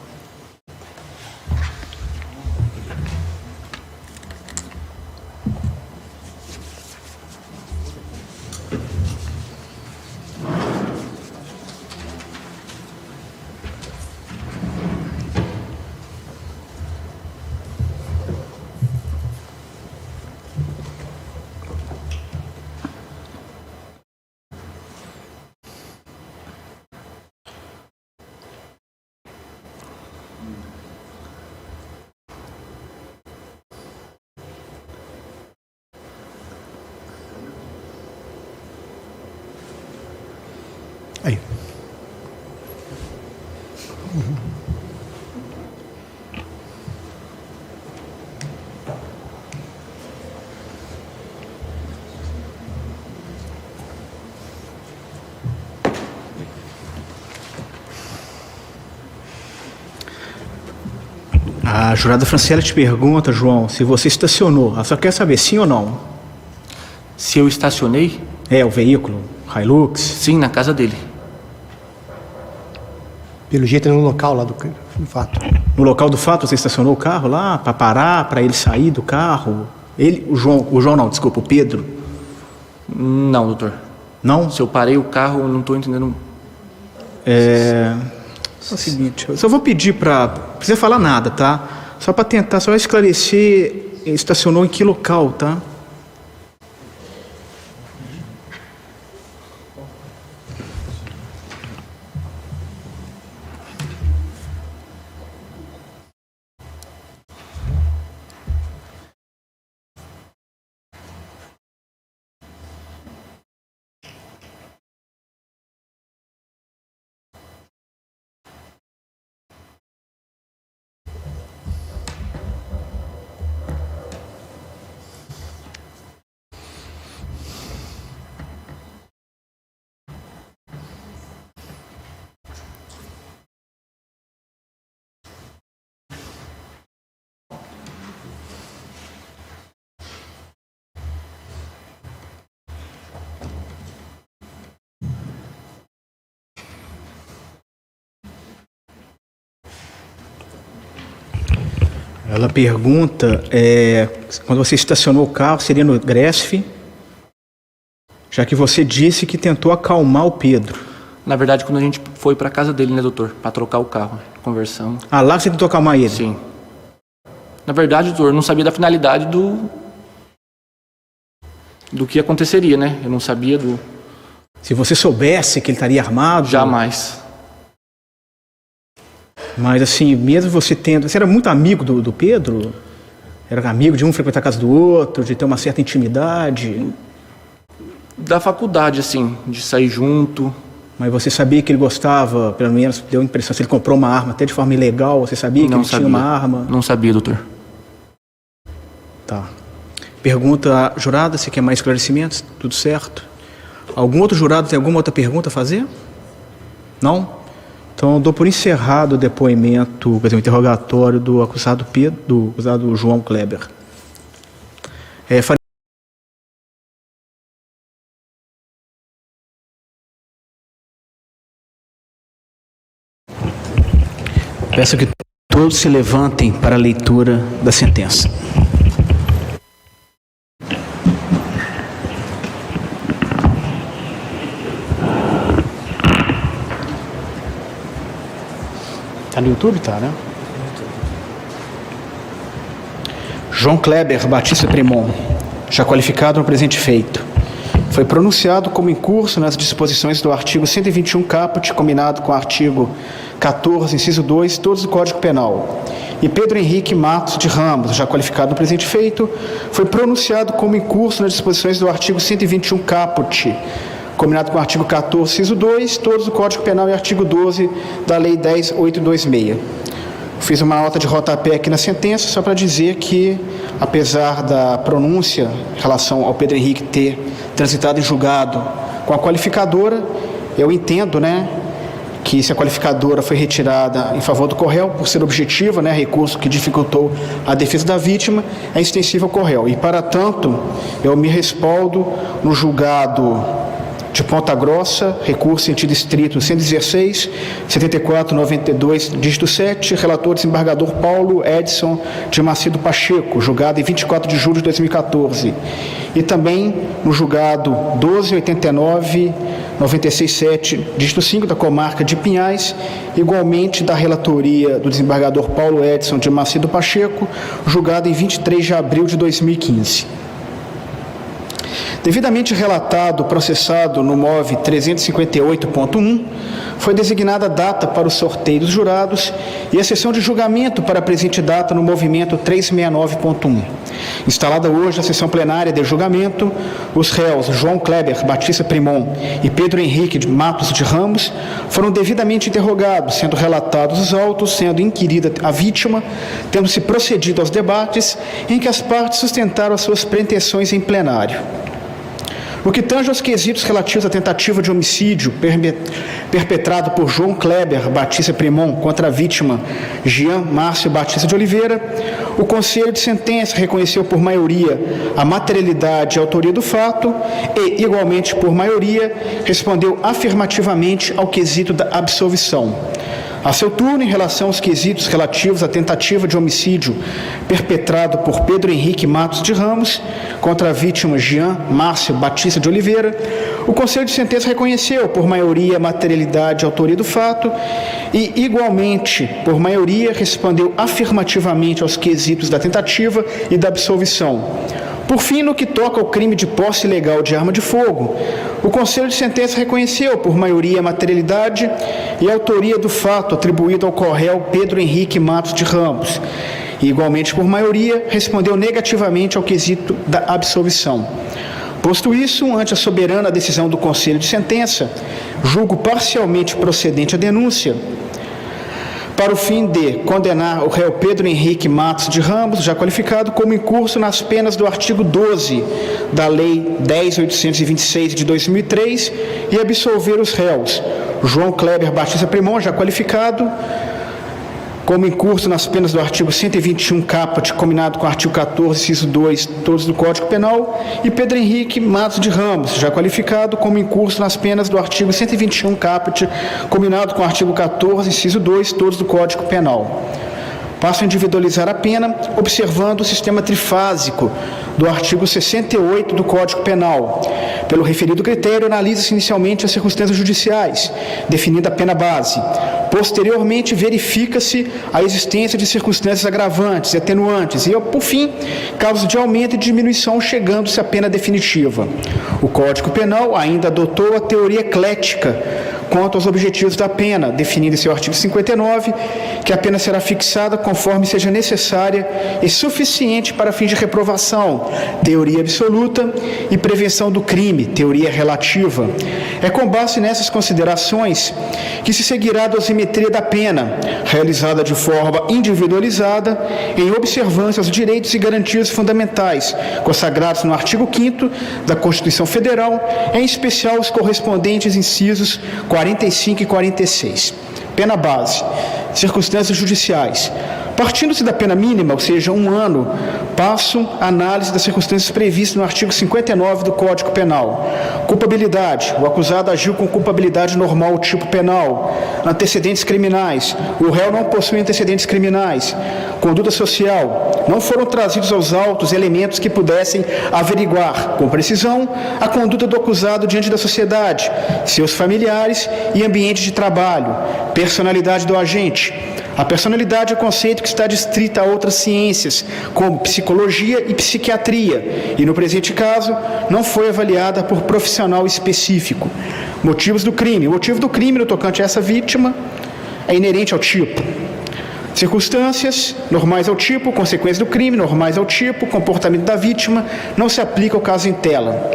Aí.
A jurada Franciele te pergunta, João, se você estacionou. Ela só quer saber sim ou não.
Se eu estacionei?
O veículo, Hilux?
Sim, na casa dele.
Pelo jeito, no local lá do fato.
No local do fato, você estacionou o carro lá para parar, para ele sair do carro? O João não, desculpa, o Pedro?
Não, doutor.
Não?
Se eu parei o carro, eu não estou entendendo.
É o seguinte, eu só vou pedir para... Não precisa falar nada, tá? Só para tentar, só esclarecer, estacionou em que local, tá? Ela pergunta, quando você estacionou o carro, seria no Gresf, já que você disse que tentou acalmar o Pedro.
Na verdade, quando a gente foi para casa dele, né, doutor? Para trocar o carro, conversão.
Ah, lá você tentou acalmar ele?
Sim. Na verdade, doutor, eu não sabia da finalidade do que aconteceria, né? Eu não sabia do...
Se você soubesse que ele estaria armado...
Jamais.
Mas assim, mesmo você tendo... Você era muito amigo do Pedro? Era amigo de um frequentar a casa do outro, de ter uma certa intimidade?
Da faculdade, assim, de sair junto.
Mas você sabia que ele gostava, pelo menos deu a impressão, se ele comprou uma arma até de forma ilegal, você sabia que ele tinha uma arma?
Não sabia, doutor.
Tá. Pergunta à jurada se quer mais esclarecimentos, tudo certo? Algum outro jurado tem alguma outra pergunta a fazer? Não? Então, eu dou por encerrado o depoimento, quer dizer, o interrogatório do acusado Pedro, do acusado João Kleber. Peço que todos se levantem para a leitura da sentença. Tá no YouTube? Tá, né? João Kleber Batista Tremon, já qualificado no presente feito, foi pronunciado como incurso nas disposições do artigo 121 caput, combinado com o artigo 14, inciso 2, todos do Código Penal. E Pedro Henrique Matos de Ramos, já qualificado no presente feito, foi pronunciado como incurso nas disposições do artigo 121 caput, combinado com o artigo 14, inciso 2, todos do Código Penal e artigo 12 da Lei 10.826. Fiz uma nota de rodapé aqui na sentença, só para dizer que, apesar da pronúncia em relação ao Pedro Henrique ter transitado em julgado com a qualificadora, eu entendo, né, que se a qualificadora foi retirada em favor do Corréu, por ser objetiva, né, recurso que dificultou a defesa da vítima, é extensível ao Corréu. E, para tanto, eu me respaldo no julgado de Ponta Grossa, recurso sentido estrito 116, 7492, dígito 7, relator desembargador Paulo Edson de Macedo Pacheco, julgado em 24 de julho de 2014. E também no julgado 1289, 967, dígito 5, da comarca de Pinhais, igualmente da relatoria do desembargador Paulo Edson de Macedo Pacheco, julgado em 23 de abril de 2015. Devidamente relatado, processado no MOV 358.1, foi designada a data para o sorteio dos jurados e a sessão de julgamento para a presente data no movimento 369.1. Instalada hoje a sessão plenária de julgamento, os réus João Kleber Batista Primon e Pedro Henrique de Matos de Ramos foram devidamente interrogados, sendo relatados os autos, sendo inquirida a vítima, tendo-se procedido aos debates em que as partes sustentaram as suas pretensões em plenário. No que tange aos quesitos relativos à tentativa de homicídio perpetrado por João Kleber Batista Primon contra a vítima Jean Márcio Batista de Oliveira, o Conselho de Sentença reconheceu por maioria a materialidade e autoria do fato e, igualmente por maioria, respondeu afirmativamente ao quesito da absolvição. A seu turno, em relação aos quesitos relativos à tentativa de homicídio perpetrado por Pedro Henrique Matos de Ramos contra a vítima Jean Márcio Batista de Oliveira, o Conselho de Sentença reconheceu por maioria a materialidade e autoria do fato e, igualmente, por maioria, respondeu afirmativamente aos quesitos da tentativa e da absolvição. Por fim, no que toca ao crime de posse ilegal de arma de fogo, o Conselho de Sentença reconheceu por maioria a materialidade e a autoria do fato atribuído ao corréu Pedro Henrique Matos de Ramos e, igualmente por maioria, respondeu negativamente ao quesito da absolvição. Posto isso, ante a soberana decisão do Conselho de Sentença, julgo parcialmente procedente a denúncia, para o fim de condenar o réu Pedro Henrique Matos de Ramos, já qualificado como incurso nas penas do artigo 12 da Lei 10.826 de 2003 e absolver os réus João Kleber Batista Primon, já qualificado como incurso nas penas do artigo 121 caput, combinado com o artigo 14, inciso 2, todos do Código Penal, e Pedro Henrique Matos de Ramos, já qualificado como incurso nas penas do artigo 121 caput, combinado com o artigo 14, inciso 2, todos do Código Penal. Passo a individualizar a pena, observando o sistema trifásico do artigo 68 do Código Penal. Pelo referido critério, analisa-se inicialmente as circunstâncias judiciais, definindo a pena base. Posteriormente, verifica-se a existência de circunstâncias agravantes e atenuantes e, por fim, casos de aumento e diminuição, chegando-se à pena definitiva. O Código Penal ainda adotou a teoria eclética quanto aos objetivos da pena, definindo em seu artigo 59 que a pena será fixada conforme seja necessária e suficiente para fins de reprovação, teoria absoluta, e prevenção do crime, teoria relativa. É com base nessas considerações que se seguirá a dosimetria da pena, realizada de forma individualizada, em observância aos direitos e garantias fundamentais, consagrados no artigo 5º da Constituição Federal, em especial os correspondentes incisos 45 e 46. Pena base. Circunstâncias judiciais. Partindo-se da pena mínima, ou seja, 1 ano, passo a análise das circunstâncias previstas no artigo 59 do Código Penal. Culpabilidade. O acusado agiu com culpabilidade normal, tipo penal. Antecedentes criminais. O réu não possui antecedentes criminais. Conduta social. Não foram trazidos aos autos elementos que pudessem averiguar, com precisão, a conduta do acusado diante da sociedade, seus familiares e ambiente de trabalho. Personalidade do agente. A personalidade é um conceito que está distrito a outras ciências, como psicologia e psiquiatria, e no presente caso não foi avaliada por profissional específico. Motivos do crime. O motivo do crime no tocante a essa vítima é inerente ao tipo. Circunstâncias normais ao tipo, consequências do crime normais ao tipo, comportamento da vítima, não se aplica ao caso em tela.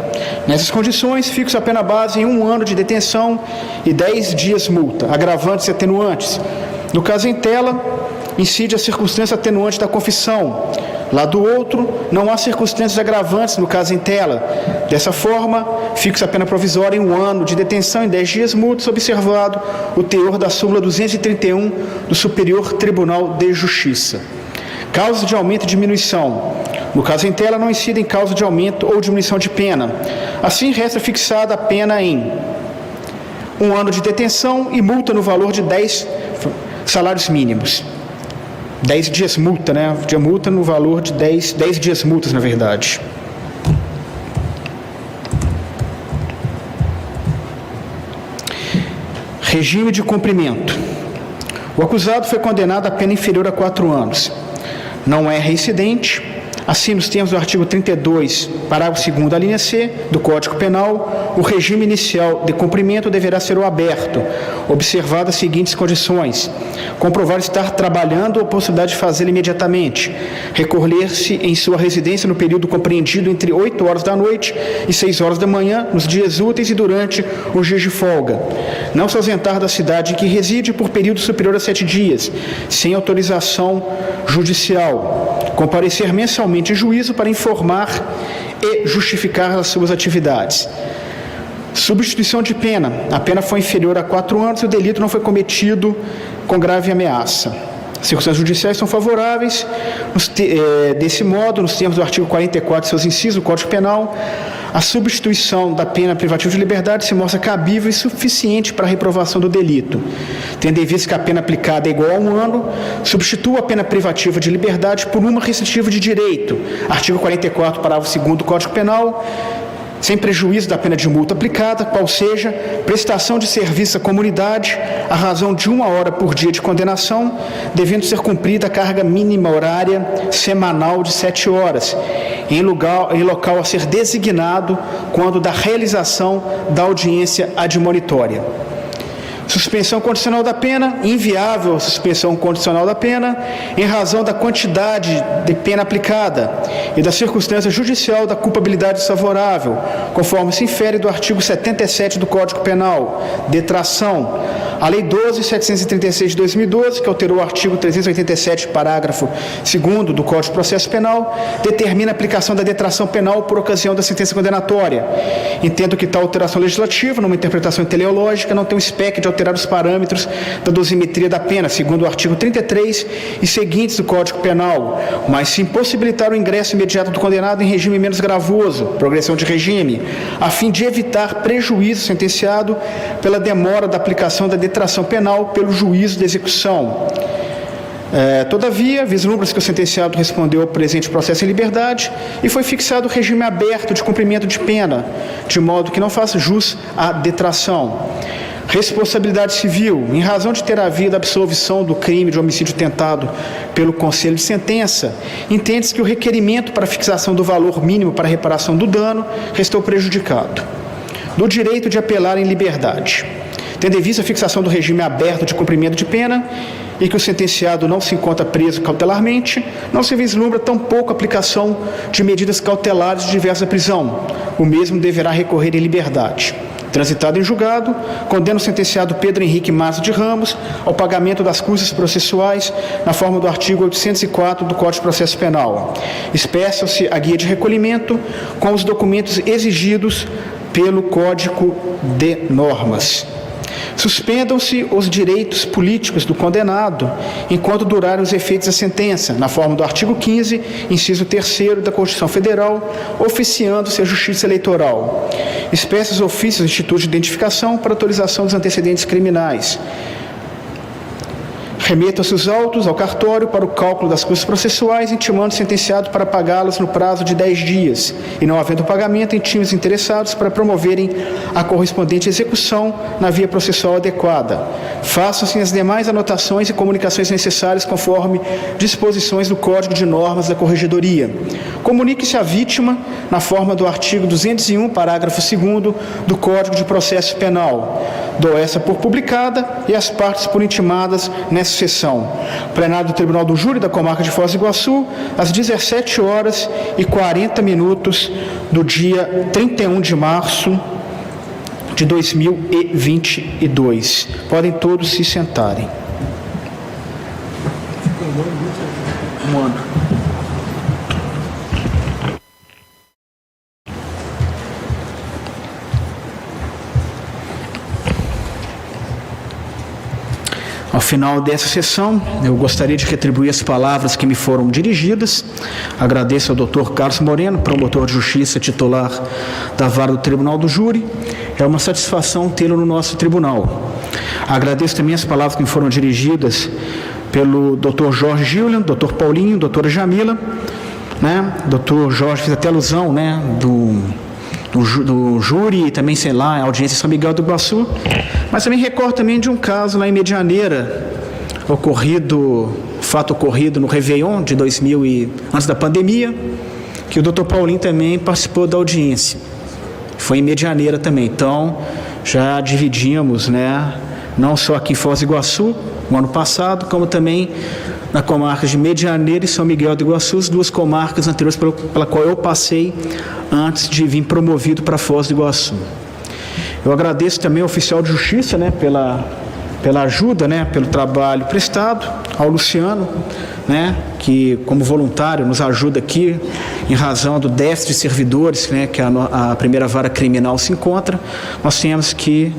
Nessas condições, fixa a pena base em 1 ano de detenção e 10 dias multa, agravantes e atenuantes. No caso em tela, incide a circunstância atenuante da confissão. Lá do outro, não há circunstâncias agravantes no caso em tela. Dessa forma, fixa a pena provisória em 1 ano de detenção e 10 dias multas, observado o teor da súmula 231 do Superior Tribunal de Justiça. Causas de aumento e diminuição. No caso em tela, não incidem causa de aumento ou diminuição de pena. Assim, resta fixada a pena em 1 ano de detenção e multa no valor de 10 salários mínimos. 10 dias multa, né? De multa no valor de 10 dias multas, na verdade. Regime de cumprimento. O acusado foi condenado a pena inferior a 4 anos. Não é reincidente, Assim, nos termos do artigo 32, parágrafo 2º da linha C do Código Penal, o regime inicial de cumprimento deverá ser o aberto, observadas as seguintes condições: comprovar estar trabalhando ou possibilidade de fazê-lo imediatamente, recolher-se em sua residência no período compreendido entre 8 horas da noite e 6 horas da manhã, nos dias úteis e durante os dias de folga, não se ausentar da cidade em que reside por período superior a 7 dias, sem autorização judicial, comparecer mensalmente em juízo para informar e justificar as suas atividades. Substituição de pena. A pena foi inferior a 4 anos e o delito não foi cometido com grave ameaça. As circunstâncias judiciais são favoráveis. Desse modo, nos termos do artigo 44, seus incisos do Código Penal, a substituição da pena privativa de liberdade se mostra cabível e suficiente para a reprovação do delito. Tendo em vista que a pena aplicada é igual a 1 ano, substitua a pena privativa de liberdade por uma restritiva de direito. Artigo 44, parágrafo 2º do Código Penal, sem prejuízo da pena de multa aplicada, qual seja prestação de serviço à comunidade, à razão de 1 hora por dia de condenação, devendo ser cumprida a carga mínima horária semanal de 7 horas, em local a ser designado quando da realização da audiência admonitória. Suspensão condicional da pena, inviável a suspensão condicional da pena, em razão da quantidade de pena aplicada e da circunstância judicial da culpabilidade desfavorável, conforme se infere do artigo 77 do Código Penal, detração. A Lei 12.736 de 2012, que alterou o artigo 387, parágrafo 2º do Código de Processo Penal, determina a aplicação da detração penal por ocasião da sentença condenatória. Entendo que tal alteração legislativa, numa interpretação teleológica, não tem o espectro de alterar os parâmetros da dosimetria da pena, segundo o artigo 33 e seguintes do Código Penal, mas sim possibilitar o ingresso imediato do condenado em regime menos gravoso, progressão de regime, a fim de evitar prejuízo sentenciado pela demora da aplicação da detração penal pelo juízo de execução. Todavia, vislumbra-se que o sentenciado respondeu ao presente processo em liberdade e foi fixado o regime aberto de cumprimento de pena, de modo que não faça jus à detração. Responsabilidade civil. Em razão de ter havido absolvição do crime de homicídio tentado pelo Conselho de Sentença, entende-se que o requerimento para fixação do valor mínimo para reparação do dano restou prejudicado. Do direito de apelar em liberdade. Tendo em vista a fixação do regime aberto de cumprimento de pena e que o sentenciado não se encontra preso cautelarmente, não se vislumbra tampouco a aplicação de medidas cautelares de diversa prisão. O mesmo deverá recorrer em liberdade. Transitado em julgado, condena o sentenciado Pedro Henrique Massa de Ramos ao pagamento das custas processuais na forma do artigo 804 do Código de Processo Penal. Espeça-se a guia de recolhimento com os documentos exigidos pelo Código de Normas. Suspendam-se os direitos políticos do condenado enquanto durarem os efeitos da sentença, na forma do artigo 15, inciso 3º da Constituição Federal, oficiando-se a Justiça Eleitoral. Espécies os ofícios do Instituto de Identificação para autorização dos antecedentes criminais. Remetam-se os autos ao cartório para o cálculo das custas processuais, intimando o sentenciado para pagá-las no prazo de 10 dias, e não havendo pagamento, intime os interessados para promoverem a correspondente execução na via processual adequada. Façam-se as demais anotações e comunicações necessárias conforme disposições do Código de Normas da Corregedoria. Comunique-se à vítima na forma do artigo 201, parágrafo 2º do Código de Processo Penal. Dou essa por publicada e as partes por intimadas nessa sessão. Plenário do Tribunal do Júri da Comarca de Foz do Iguaçu, às 17h40 do dia 31 de março de 2022. Podem todos se sentarem. Ao final dessa sessão, eu gostaria de retribuir as palavras que me foram dirigidas. Agradeço ao Dr. Carlos Moreno, promotor de justiça titular da Vara do Tribunal do Júri. É uma satisfação tê-lo no nosso tribunal. Agradeço também as palavras que me foram dirigidas pelo Dr. Jorge Gillian, Dr. Paulinho, doutora Jamila, Dr. Jorge fez até alusão, do júri e também, sei lá, a audiência em São Miguel do Iguaçu, mas também recordo também de um caso lá em Medianeira, ocorrido fato ocorrido no Réveillon de antes da pandemia, que o Dr. Paulinho também participou da audiência. Foi em Medianeira também. Então, já dividimos, né, não só aqui em Foz do Iguaçu, no ano passado, como também na comarca de Medianeira e São Miguel do Iguaçu, as duas comarcas anteriores pela qual eu passei antes de vir promovido para Foz do Iguaçu. Eu agradeço também ao oficial de justiça, né, pela ajuda, né, pelo trabalho prestado, ao Luciano, né, que como voluntário nos ajuda aqui em razão do déficit de servidores, né, que a primeira vara criminal se encontra. Nós temos que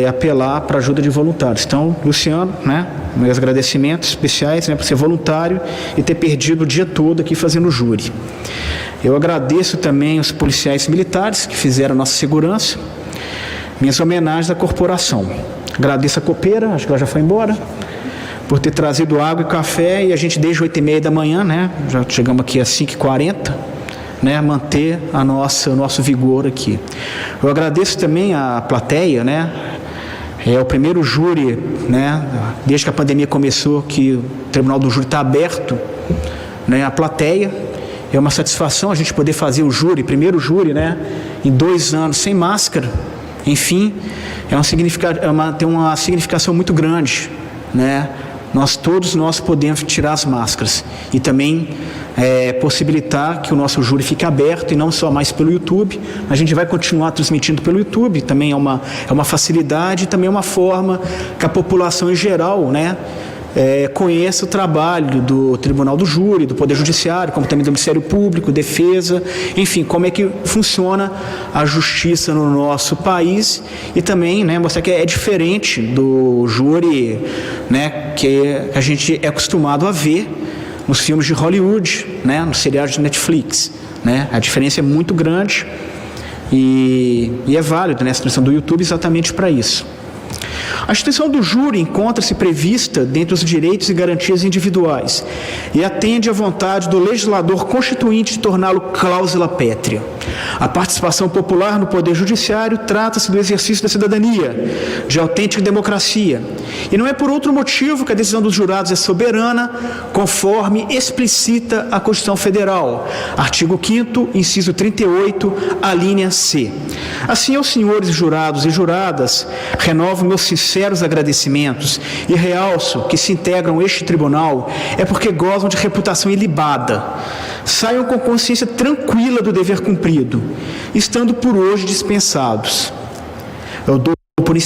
apelar para a ajuda de voluntários. Então, Luciano, né, meus agradecimentos especiais, né, por ser voluntário e ter perdido o dia todo aqui fazendo júri. Eu agradeço também os policiais militares que fizeram a nossa segurança, minhas homenagens à corporação. Agradeço a copeira, acho que ela já foi embora, por ter trazido água e café, e a gente desde 8h30 da manhã, né, já chegamos aqui às 5h40, né, manter o nosso vigor aqui. Eu agradeço também a plateia, né, é o primeiro júri, né, desde que a pandemia começou, que o Tribunal do Júri está aberto, né, a plateia. É uma satisfação a gente poder fazer o júri, primeiro júri, né, em 2 anos sem máscara. Enfim, tem uma significação muito grande, né? Todos nós podemos tirar as máscaras e também possibilitar que o nosso júri fique aberto e não só mais pelo YouTube. A gente vai continuar transmitindo pelo YouTube, também é uma facilidade e também é uma forma que a população em geral, né, conheça o trabalho do Tribunal do Júri, do Poder Judiciário, como também do Ministério Público, Defesa, enfim, como é que funciona a justiça no nosso país e também, né, mostrar que é diferente do júri, né, que a gente é acostumado a ver nos filmes de Hollywood, né, nos seriados de Netflix, né, a diferença é muito grande e é válido, né, essa questão do YouTube exatamente para isso. A instituição do júri encontra-se prevista dentre os direitos e garantias individuais e atende à vontade do legislador constituinte de torná-lo cláusula pétrea. A participação popular no Poder Judiciário trata-se do exercício da cidadania, de autêntica democracia. E não é por outro motivo que a decisão dos jurados é soberana, conforme explicita a Constituição Federal, artigo 5º, inciso 38, a linha C. Assim, aos senhores jurados e juradas, renovo meus sinceros agradecimentos e realço que se integram a este tribunal é porque gozam de reputação ilibada. Saiam com consciência tranquila do dever cumprido, estando por hoje dispensados. Eu dou por